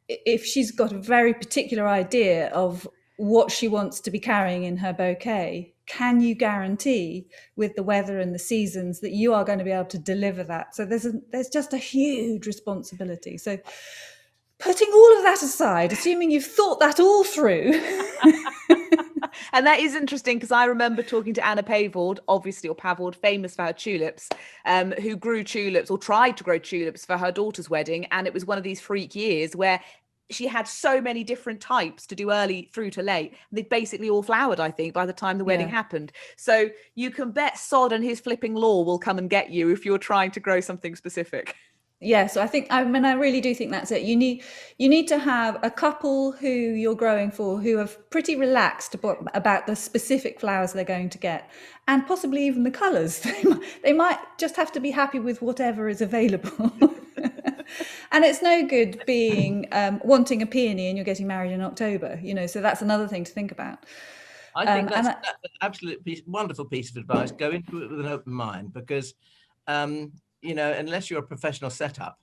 if she's got a very particular idea of what she wants to be carrying in her bouquet, can you guarantee with the weather and the seasons that you are going to be able to deliver that? So there's just a huge responsibility. So putting all of that aside, assuming you've thought that all through, And that is interesting because I remember talking to Anna Pavord, obviously, or Pavord, famous for her tulips, who grew tulips or tried to grow tulips for her daughter's wedding. And it was one of these freak years where she had so many different types to do early through to late. They basically all flowered, I think, by the time the wedding happened. So you can bet Sod and his flipping law will come and get you if you're trying to grow something specific. Yeah, so I really do think that's it. You need to have a couple who you're growing for who are pretty relaxed about the specific flowers they're going to get, and possibly even the colours. They might just have to be happy with whatever is available. And it's no good being wanting a peony and you're getting married in October, so that's another thing to think about. I think that's an absolute wonderful piece of advice. Go into it with an open mind, because unless you're a professional setup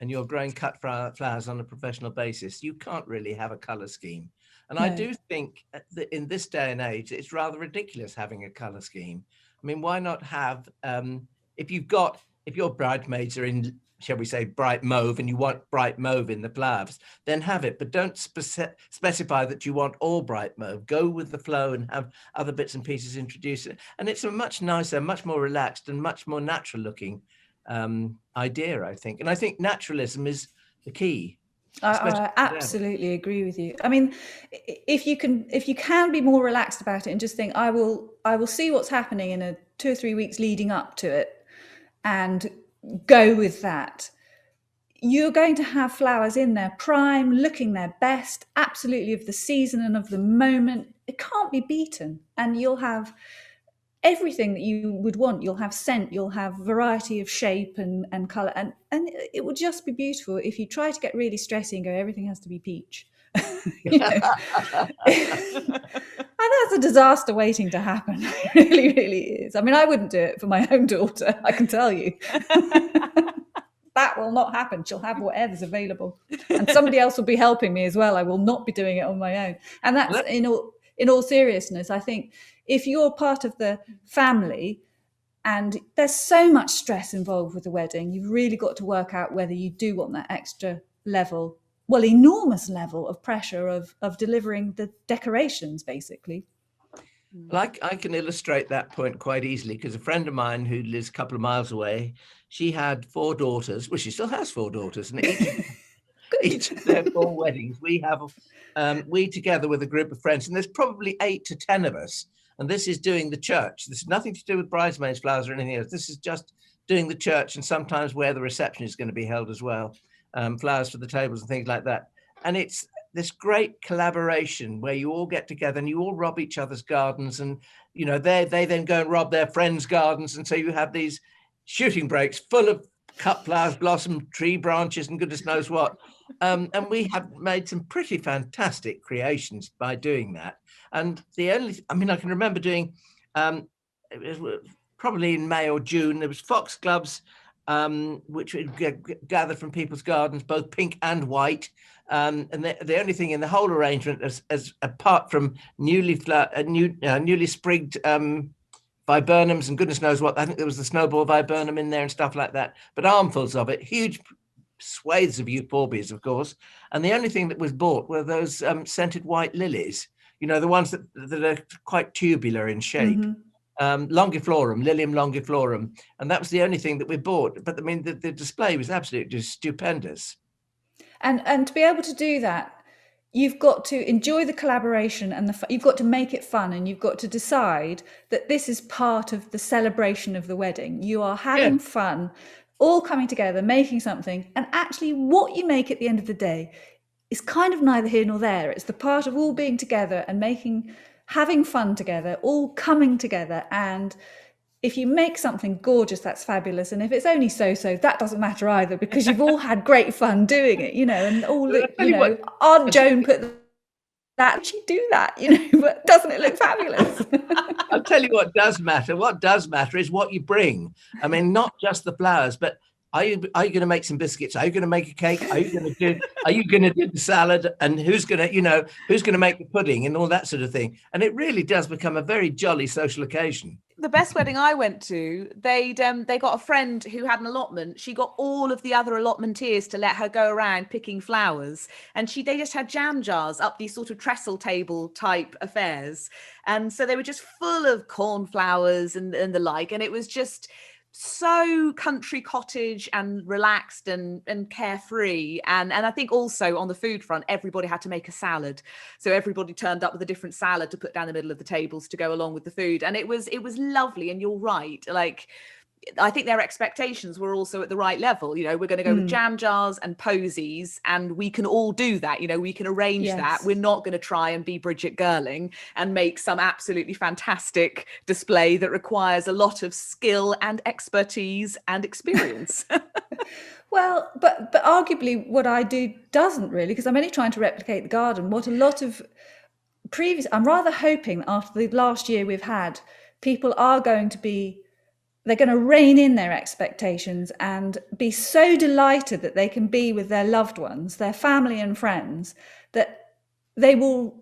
and you're growing cut flowers on a professional basis, you can't really have a colour scheme. And no. I do think that in this day and age, it's rather ridiculous having a colour scheme. I mean, why not have, if your bridesmaids are in, shall we say, bright mauve, and you want bright mauve in the flowers, then have it, but don't specify that you want all bright mauve. Go with the flow and have other bits and pieces introduced. And it's a much nicer, much more relaxed and much more natural looking idea, I think. And I think naturalism is the key. I absolutely agree with you. I mean, if you can be more relaxed about it and just think, I will see what's happening in a 2 or 3 weeks leading up to it and go with that, you're going to have flowers in their prime, looking their best, absolutely of the season and of the moment. It can't be beaten, and you'll have everything that you would want. You'll have scent, you'll have variety of shape and colour, and it would just be beautiful. If you try to get really stressy and go, everything has to be peach, and that's a disaster waiting to happen. It really, really is. I mean, I wouldn't do it for my own daughter, I can tell you. That will not happen. She'll have whatever's available, and somebody else will be helping me as well. I will not be doing it on my own. And that's in all seriousness. I think if you're part of the family and there's so much stress involved with the wedding, you've really got to work out whether you do want that extra level, enormous level of pressure of delivering the decorations, basically. Well, I can illustrate that point quite easily, because a friend of mine who lives a couple of miles away, she had 4 daughters. Well, she still has 4 daughters, and each of their 4 weddings, we together with a group of friends, and there's probably 8 to 10 of us, and this is doing the church. This is nothing to do with bridesmaids flowers or anything else. This is just doing the church, and sometimes where the reception is going to be held as well, flowers for the tables and things like that. And it's this great collaboration where you all get together and you all rob each other's gardens, and they then go and rob their friends' gardens, and so you have these shooting breaks full of cut flowers, blossom, tree branches, and goodness knows what. And we have made some pretty fantastic creations by doing that. And I can remember doing, it was probably in May or June, there was foxgloves, which we gathered from people's gardens, both pink and white. And the only thing in the whole arrangement, as apart from newly sprigged viburnums and goodness knows what, I think there was the snowball viburnum in there and stuff like that, but armfuls of it, huge swathes of euphorbias, of course. And the only thing that was bought were those scented white lilies, the ones that are quite tubular in shape. Mm-hmm. Longiflorum, Lilium longiflorum. And that was the only thing that we bought. But I mean, the display was absolutely stupendous. And to be able to do that, you've got to enjoy the collaboration, and you've got to make it fun, and you've got to decide that this is part of the celebration of the wedding. You are having fun, all coming together, making something, and actually what you make at the end of the day is kind of neither here nor there. It's the part of all being together and having fun together, all coming together. And if you make something gorgeous, that's fabulous. And if it's only so-so, that doesn't matter either, because you've all had great fun doing it, and all, Aunt Joan put that, she'd do that, but doesn't it look fabulous? I'll tell you what does matter. What does matter is what you bring. I mean, not just the flowers, but Are you going to make some biscuits? Are you going to make a cake? Are you going to do the salad? And who's going to make the pudding and all that sort of thing? And it really does become a very jolly social occasion. The best wedding I went to, they got a friend who had an allotment. She got all of the other allotmenteers to let her go around picking flowers, and they just had jam jars up these sort of trestle table type affairs, and so they were just full of cornflowers and the like, and it was just so country cottage and relaxed and carefree, and I think also on the food front everybody had to make a salad, so everybody turned up with a different salad to put down the middle of the tables to go along with the food, and it was lovely. And you're right, like I think their expectations were also at the right level. You know, we're going to go with jam jars and posies, and we can all do that. You know, we can arrange that. We're not going to try and be Brigitte Girling and make some absolutely fantastic display that requires a lot of skill and expertise and experience. Well, but arguably what I do doesn't really, because I'm only trying to replicate the garden. What a lot of I'm rather hoping that after the last year we've had, people are going to be, they're going to rein in their expectations and be so delighted that they can be with their loved ones, their family and friends, that they will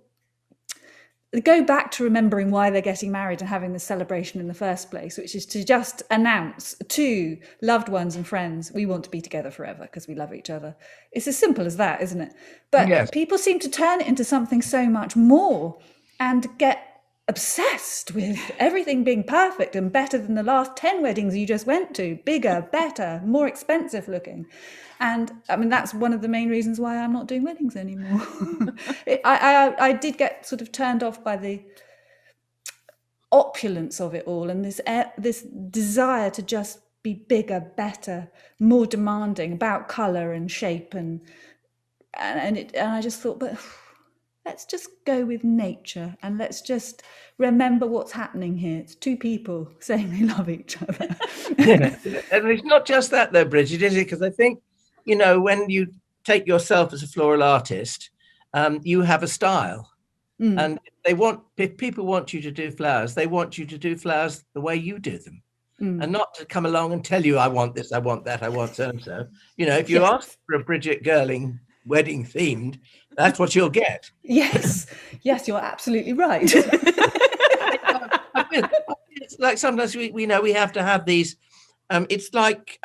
go back to remembering why they're getting married and having the celebration in the first place, which is to just announce to loved ones and friends, we want to be together forever because we love each other. It's as simple as that, isn't it? But people seem to turn it into something so much more and get obsessed with everything being perfect and better than the last 10 weddings you just went to, bigger, better, more expensive looking. And I mean, that's one of the main reasons why I'm not doing weddings anymore. I did get sort of turned off by the opulence of it all, and this desire to just be bigger, better, more demanding about colour and shape, and I just thought, but let's just go with nature and let's just remember what's happening here. It's two people saying they love each other. And it's not just that though, Brigitte, is it? Because I think, you know, when you take yourself as a floral artist, you have a style. And if people want you to do flowers, they want you to do flowers the way you do them. And not to come along and tell you, I want this, I want that, I want so-and-so. You know, if you ask for a Brigitte Girling wedding themed, that's what you'll get. Yes, you're absolutely right. It's like sometimes we know we have to have these. It's like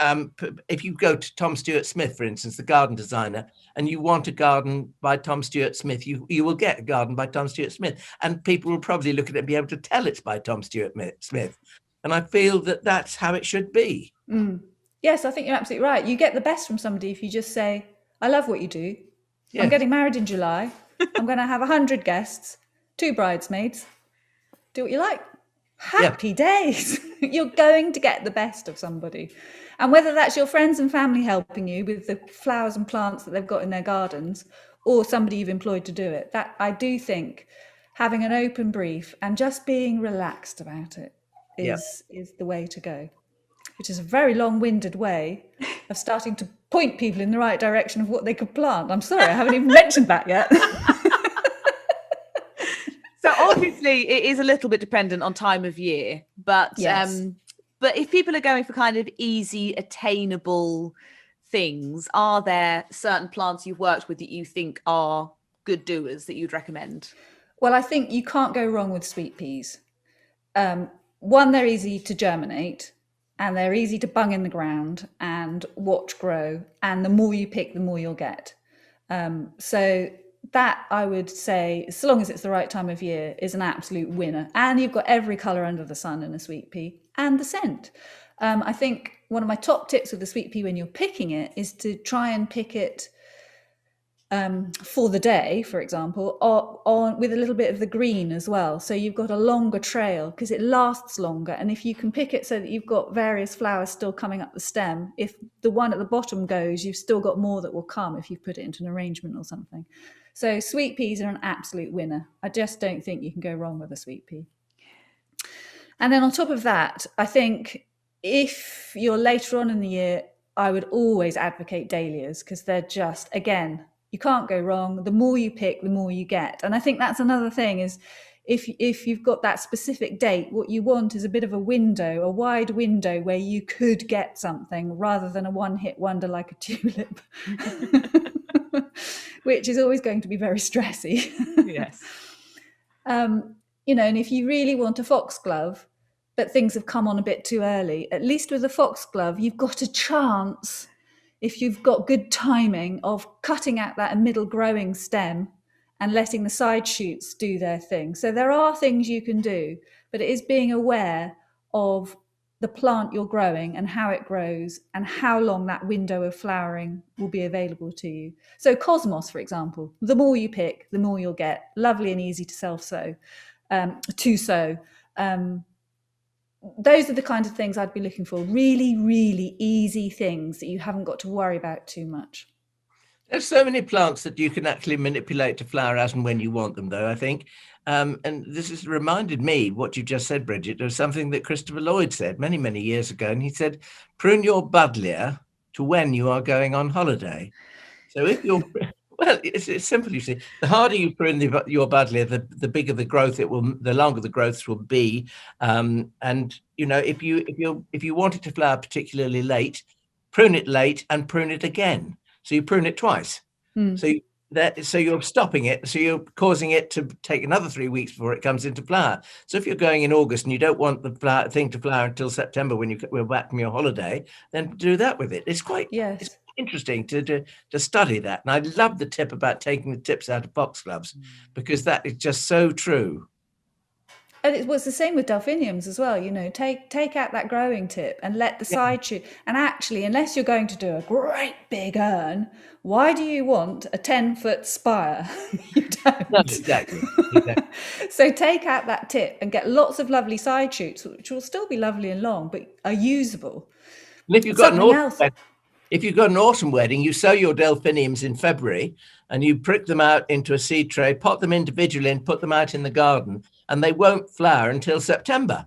if you go to Tom Stuart Smith, for instance, the garden designer, and you want a garden by Tom Stuart Smith, you will get a garden by Tom Stuart Smith, and people will probably look at it and be able to tell it's by Tom Stuart Smith. And I feel that that's how it should be. Yes, I think you're absolutely right. You get the best from somebody if you just say, I love what you do. Yeah. I'm getting married in July. I'm going to have 100 guests, 2 bridesmaids. Do what you like. Happy days. You're going to get the best of somebody. And whether that's your friends and family helping you with the flowers and plants that they've got in their gardens, or somebody you've employed to do it, that I do think having an open brief and just being relaxed about it is the way to go. Which is a very long-winded way of starting to point people in the right direction of what they could plant. I'm sorry, I haven't even mentioned that yet. So obviously it is a little bit dependent on time of year, but if people are going for kind of easy, attainable things, are there certain plants you've worked with that you think are good doers that you'd recommend? Well, I think you can't go wrong with sweet peas. One, they're easy to germinate. And they're easy to bung in the ground and watch grow. And the more you pick, the more you'll get. So that, I would say, so long as it's the right time of year, is an absolute winner. And you've got every colour under the sun in a sweet pea and the scent. I think one of my top tips with the sweet pea when you're picking it is to try and pick it for the day, for example, or with a little bit of the green as well. So you've got a longer trail because it lasts longer. And if you can pick it so that you've got various flowers still coming up the stem, if the one at the bottom goes, you've still got more that will come if you put it into an arrangement or something. So sweet peas are an absolute winner. I just don't think you can go wrong with a sweet pea. And then on top of that, I think if you're later on in the year, I would always advocate dahlias because they're just, again, you can't go wrong. The more you pick, the more you get. And I think that's another thing is if you've got that specific date, what you want is a bit of a window, a wide window where you could get something rather than a one-hit wonder like a tulip, which is always going to be very stressy. Yes. You know, and if you really want a foxglove, but things have come on a bit too early, at least with a foxglove, you've got a chance, if you've got good timing, of cutting out that middle growing stem and letting the side shoots do their thing. So there are things you can do, but it is being aware of the plant you're growing and how it grows and how long that window of flowering will be available to you. So cosmos, for example, the more you pick, the more you'll get. Lovely and easy to self-sow, to sow. Those are the kind of things I'd be looking for. Really, really easy things that you haven't got to worry about too much. There's so many plants that you can actually manipulate to flower as and when you want them, though, I think. And this has reminded me, what you just said, Brigitte, of something that Christopher Lloyd said many, many years ago. And he said, prune your buddleia to when you are going on holiday. So if you're... Well, it's simple, you see. The harder you prune your buddleia, the bigger the growth it will, the longer the growths will be. And you know, if you want it to flower particularly late, prune it late and prune it again. So you prune it twice. So you're stopping it. So you're causing it to take another 3 weeks before it comes into flower. So if you're going in August and you don't want the thing to flower until September when we're back from your holiday, then do that with it. It's quite it's interesting to study that. And I love the tip about taking the tips out of foxgloves, because that is just so true. And it was the same with delphiniums as well. You know, take out that growing tip and let the side shoot. And actually, unless you're going to do a great big urn, why do you want a 10-foot spire? You don't. No, exactly. So take out that tip and get lots of lovely side shoots, which will still be lovely and long, but are usable. And if you've got an autumn wedding, you sow your delphiniums in February and you prick them out into a seed tray, pot them individually and put them out in the garden, and they won't flower until September.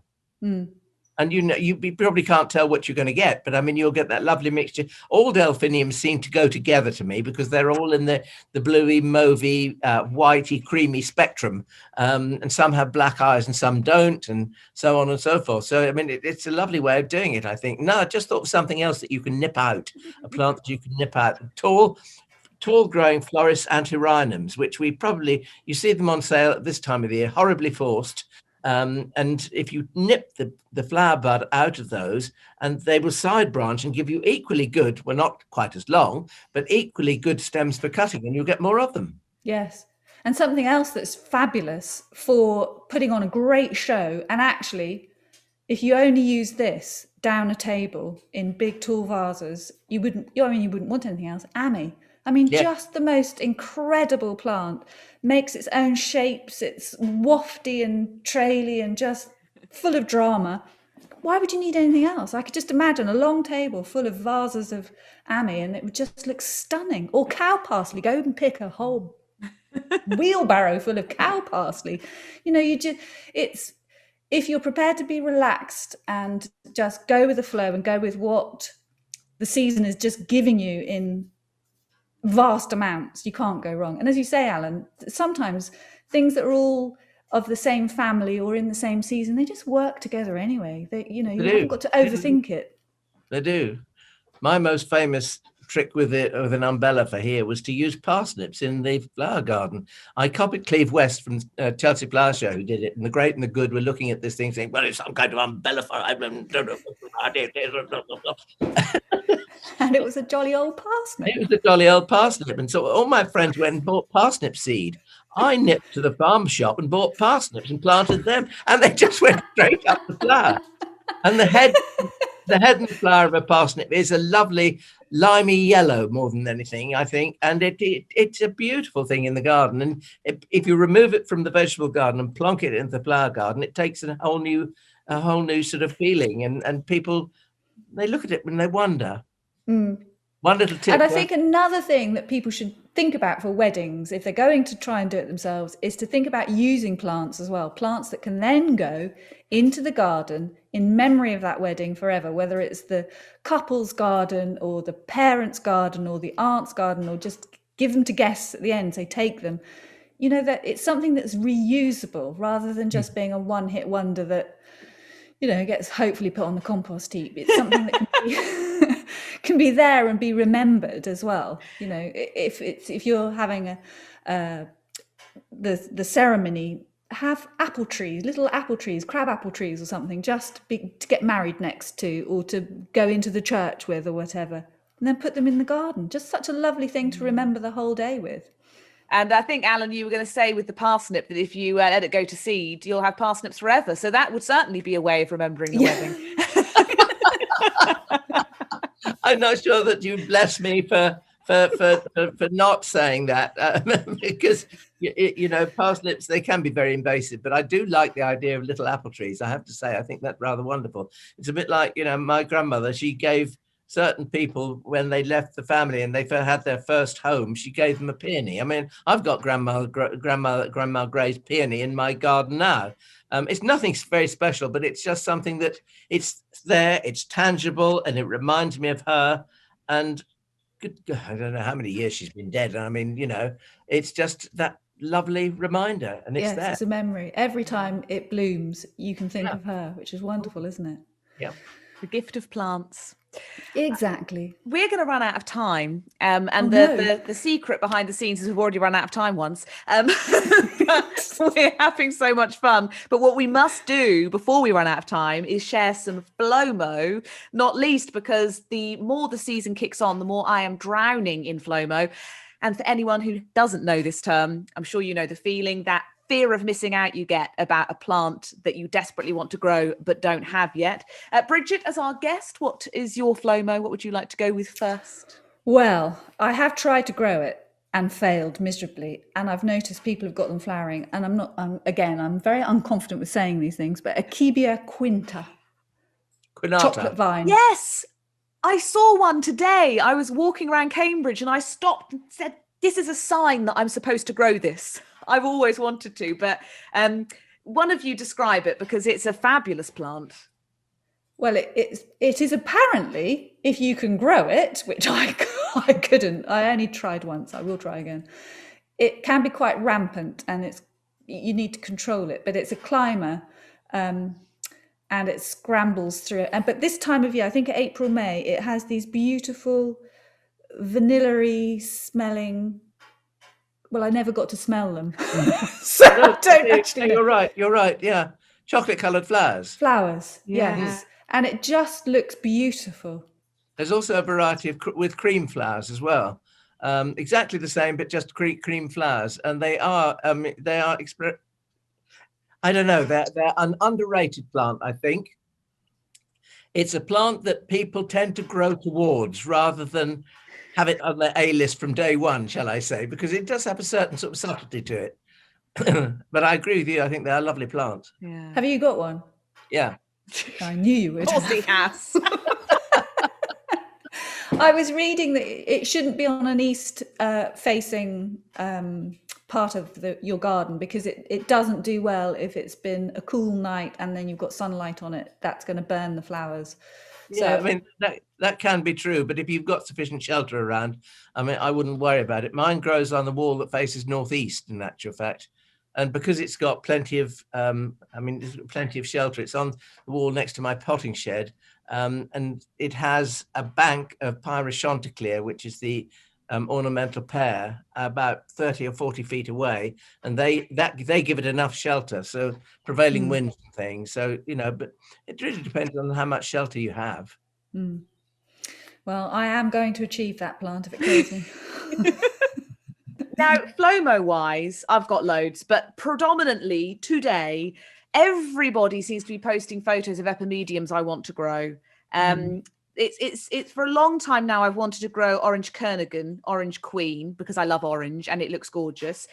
And you know, you probably can't tell what you're going to get, but I mean, you'll get that lovely mixture. All delphiniums seem to go together to me because they're all in the bluey, mauvey, whitey, creamy spectrum. And some have black eyes and some don't, and so on and so forth. So, I mean, it's a lovely way of doing it, I think. No, I just thought of something else that you can nip out, a plant that you can nip out. Tall growing Floris antirrhinums, which you see them on sale at this time of the year, horribly forced. And if you nip the flower bud out of those, and they will side branch and give you equally good, well, not quite as long, but equally good stems for cutting, and you'll get more of them. Yes. And something else that's fabulous for putting on a great show, and actually, if you only use this down a table in big tall vases, you wouldn't want anything else. Ammi. I mean, just the most incredible plant, makes its own shapes. It's wafty and traily and just full of drama. Why would you need anything else? I could just imagine a long table full of vases of Ammi, and it would just look stunning. Or cow parsley. Go and pick a whole wheelbarrow full of cow parsley. You know, if you're prepared to be relaxed and just go with the flow and go with what the season is just giving you in vast amounts, you can't go wrong. And as you say, Alan, sometimes things that are all of the same family or in the same season, they just work together anyway. You haven't got to overthink it. They do. My most famous trick with an umbrella for here was to use parsnips in the flower garden. I copied Cleve West from Chelsea Flower Show, who did it, and the great and the good were looking at this thing saying, well, it's some kind of umbrella for I don't know. And it was a jolly old parsnip. It was a jolly old parsnip. And so all my friends went and bought parsnip seed. I nipped to the farm shop and bought parsnips and planted them, and they just went straight up the flower. And the head and the flower of a parsnip is a lovely limey yellow more than anything, I think. And it's a beautiful thing in the garden. And if you remove it from the vegetable garden and plonk it into the flower garden, it takes a whole new sort of feeling. And people, they look at it and they wonder. One little tip. And I think another thing that people should think about for weddings, if they're going to try and do it themselves, is to think about using plants as well. Plants that can then go into the garden in memory of that wedding forever, whether it's the couple's garden or the parents' garden or the aunt's garden, or just give them to guests at the end, say take them. you know, that it's something that's reusable rather than just being a one-hit wonder that, you know, gets hopefully put on the compost heap. It's something that can be there and be remembered as well. You know, if you're having the ceremony, have apple trees, little apple trees, crab apple trees or something, just to get married next to, or to go into the church with, or whatever, and then put them in the garden. Just such a lovely thing to remember the whole day with. And I think, Alan, you were going to say with the parsnip that if you let it go to seed, you'll have parsnips forever. So that would certainly be a way of remembering the wedding. I'm not sure that you bless me for not saying that, because you know, parsnips, they can be very invasive, but I do like the idea of little apple trees. I have to say, I think that's rather wonderful. It's a bit like, you know, my grandmother, she gave certain people, when they left the family and they had their first home, she gave them a peony. I mean, I've got Grandma Gray's peony in my garden now. It's nothing very special, but it's just something that it's there, it's tangible, and it reminds me of her. And good God, I don't know how many years she's been dead. I mean, you know, it's just that lovely reminder, and it's there. It's a memory. Every time it blooms, you can think of her, which is wonderful, isn't it? Yeah. The gift of plants. Exactly. We're going to run out of time, the secret behind the scenes is we've already run out of time once. We're having so much fun, but what we must do before we run out of time is share some FLOMO, not least because the more the season kicks on, the more I am drowning in FLOMO. And for anyone who doesn't know this term, I'm sure you know the feeling, that fear of missing out you get about a plant that you desperately want to grow but don't have yet. Brigitte, as our guest, what is your FLOMO? What would you like to go with first? Well, I have tried to grow it and failed miserably, and I've noticed people have got them flowering, and I'm very unconfident with saying these things, but Akebia quinata. Chocolate vine. Yes, I saw one today. I was walking around Cambridge and I stopped and said, this is a sign that I'm supposed to grow this. I've always wanted to, but one of you describe it, because it's a fabulous plant. Well, it is apparently, if you can grow it, which I couldn't. I only tried once. I will try again. It can be quite rampant, and you need to control it. But it's a climber, and it scrambles through it. But this time of year, I think April, May, it has these beautiful vanilla-y smelling. Well, I never got to smell them. So I don't actually know. You're right. Yeah. Chocolate-coloured flowers. Flowers, yes. And it just looks beautiful. There's also a variety with cream flowers as well. Exactly the same, but just cream flowers. And they are I don't know, they're an underrated plant, I think. It's a plant that people tend to grow towards rather than have it on their A-list from day one, shall I say, because it does have a certain sort of subtlety to it. But I agree with you. I think they're lovely plants. Yeah. Have you got one? Yeah. I knew you would. Of course he has. I was reading that it shouldn't be on an east facing part of your garden, because it doesn't do well if it's been a cool night and then you've got sunlight on it. That's going to burn the flowers. Yeah, I mean, that can be true, but if you've got sufficient shelter around, I mean, I wouldn't worry about it. Mine grows on the wall that faces northeast, in actual fact. And because it's got plenty of, plenty of shelter, it's on the wall next to my potting shed. And it has a bank of Pyrus Chanticleer, which is the ornamental pear, about 30 or 40 feet away, and they give it enough shelter, so prevailing winds and things. So, you know, but it really depends on how much shelter you have. Well, I am going to achieve that plant if it kills me. Now, FLOMO wise, I've got loads, but predominantly today, everybody seems to be posting photos of epimediums I want to grow. It's for a long time now I've wanted to grow Orangekonigin, Orange Queen, because I love orange and it looks gorgeous.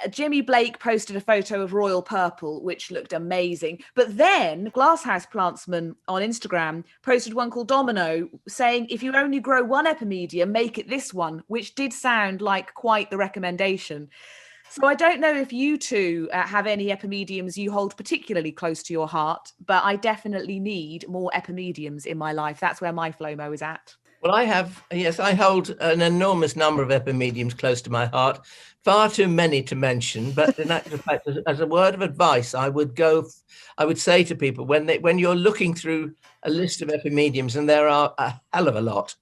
Jimmy Blake posted a photo of Royal Purple, which looked amazing. But then Glasshouse Plantsman on Instagram posted one called Domino, saying if you only grow one epimedium, make it this one, which did sound like quite the recommendation. So I don't know if you two have any epimediums you hold particularly close to your heart, but I definitely need more epimediums in my life. That's where my FLOMO is at. Well, I hold an enormous number of epimediums close to my heart, far too many to mention. But in actual fact, as a word of advice, I would say to people when you're looking through a list of epimediums, and there are a hell of a lot,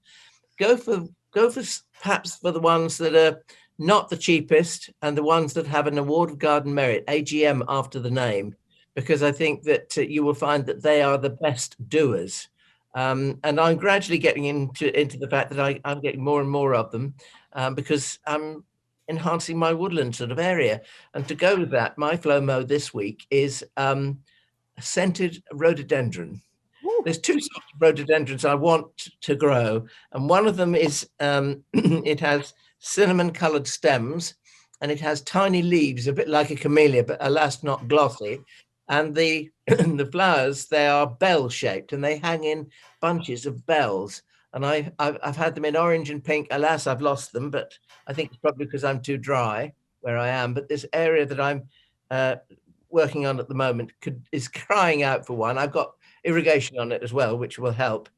go for perhaps for the ones that are not the cheapest and the ones that have an award of garden merit, AGM after the name, because I think that you will find that they are the best doers. And I'm gradually getting into the fact that I'm getting more and more of them because I'm enhancing my woodland sort of area. And to go with that, my Flomo this week is a scented rhododendron. Ooh. There's two sorts of rhododendrons I want to grow. And one of them is, it has cinnamon colored stems and it has tiny leaves, a bit like a camellia, but alas, not glossy. And the flowers, they are bell shaped and they hang in bunches of bells. And I've had them in orange and pink. Alas, I've lost them, but I think it's probably because I'm too dry where I am. But this area that I'm working on at the moment is crying out for one. I've got irrigation on it as well, which will help.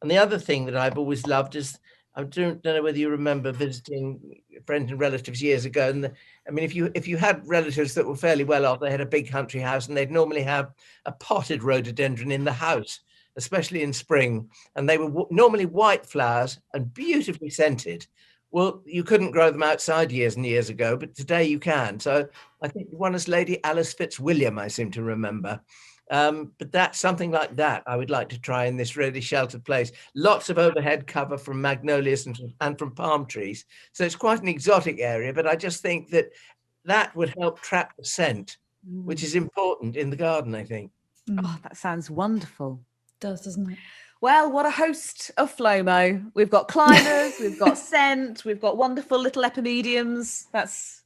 And the other thing that I've always loved is, I don't know whether you remember visiting friends and relatives years ago. And if you had relatives that were fairly well off, they had a big country house and they'd normally have a potted rhododendron in the house, especially in spring. And they were normally white flowers and beautifully scented. Well, you couldn't grow them outside years and years ago, but today you can. So I think one is Lady Alice Fitzwilliam, I seem to remember. But that's something like that I would like to try in this really sheltered place. Lots of overhead cover from magnolias and from palm trees. So it's quite an exotic area, but I just think that would help trap the scent, which is important in the garden, I think. Oh, that sounds wonderful. It does, doesn't it? Well, what a host of Flomo. We've got climbers, we've got scent, we've got wonderful little epimediums. That's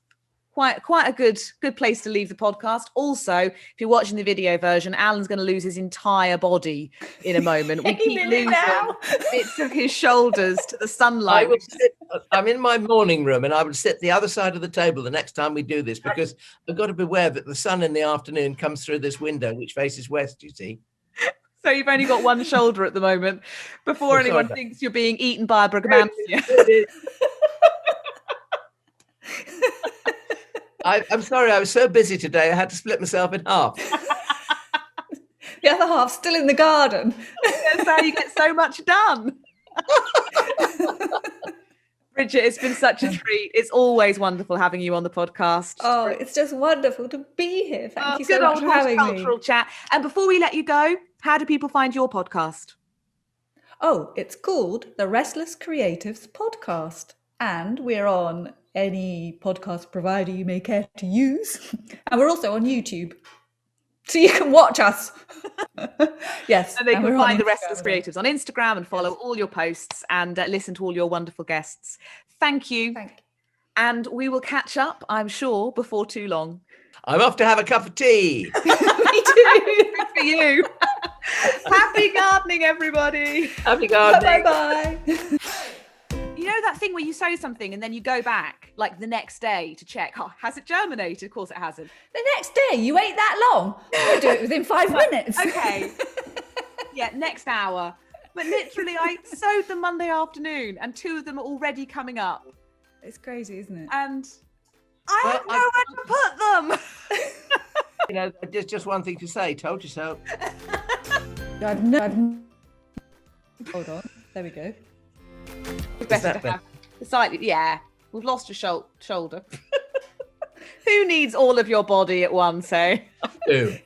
quite a good place to leave the podcast. Also, if you're watching the video version, Alan's going to lose his entire body in a moment. We keep losing bits of his shoulders to the sunlight. I'm in my morning room and I would sit the other side of the table the next time we do this, because I've got to beware that the sun in the afternoon comes through this window, which faces west, you see. So you've only got one shoulder at the moment before anyone thinks you're being eaten by a brugmansia. I'm sorry, I was so busy today, I had to split myself in half. The other half's still in the garden. That's how you get so much done. Bridget, it's been such a treat. It's always wonderful having you on the podcast. Oh, it's just wonderful to be here. Thank you so much for having me. Cultural chat. And before we let you go, how do people find your podcast? Oh, it's called the Restless Creatives Podcast. And we're on any podcast provider you may care to use. And we're also on YouTube. So you can watch us. Yes. And they can find the Restless Creatives on Instagram and follow all your posts and listen to all your wonderful guests. Thank you. And we will catch up, I'm sure, before too long. I'm off to have a cup of tea. Me too. Good for you. Happy gardening, everybody. Happy gardening. Bye-bye. You know that thing where you sow something and then you go back like the next day to check, has it germinated? Of course it hasn't. The next day? You wait that long? I'll do it within 5 minutes. Okay. Yeah, next hour. But literally I sowed them Monday afternoon and 2 of them are already coming up. It's crazy, isn't it? And I have nowhere to put them. You know, just one thing to say, told you so. Hold on, there we go. It's better to have slightly, yeah. We've lost your shoulder. Who needs all of your body at once, eh? I do.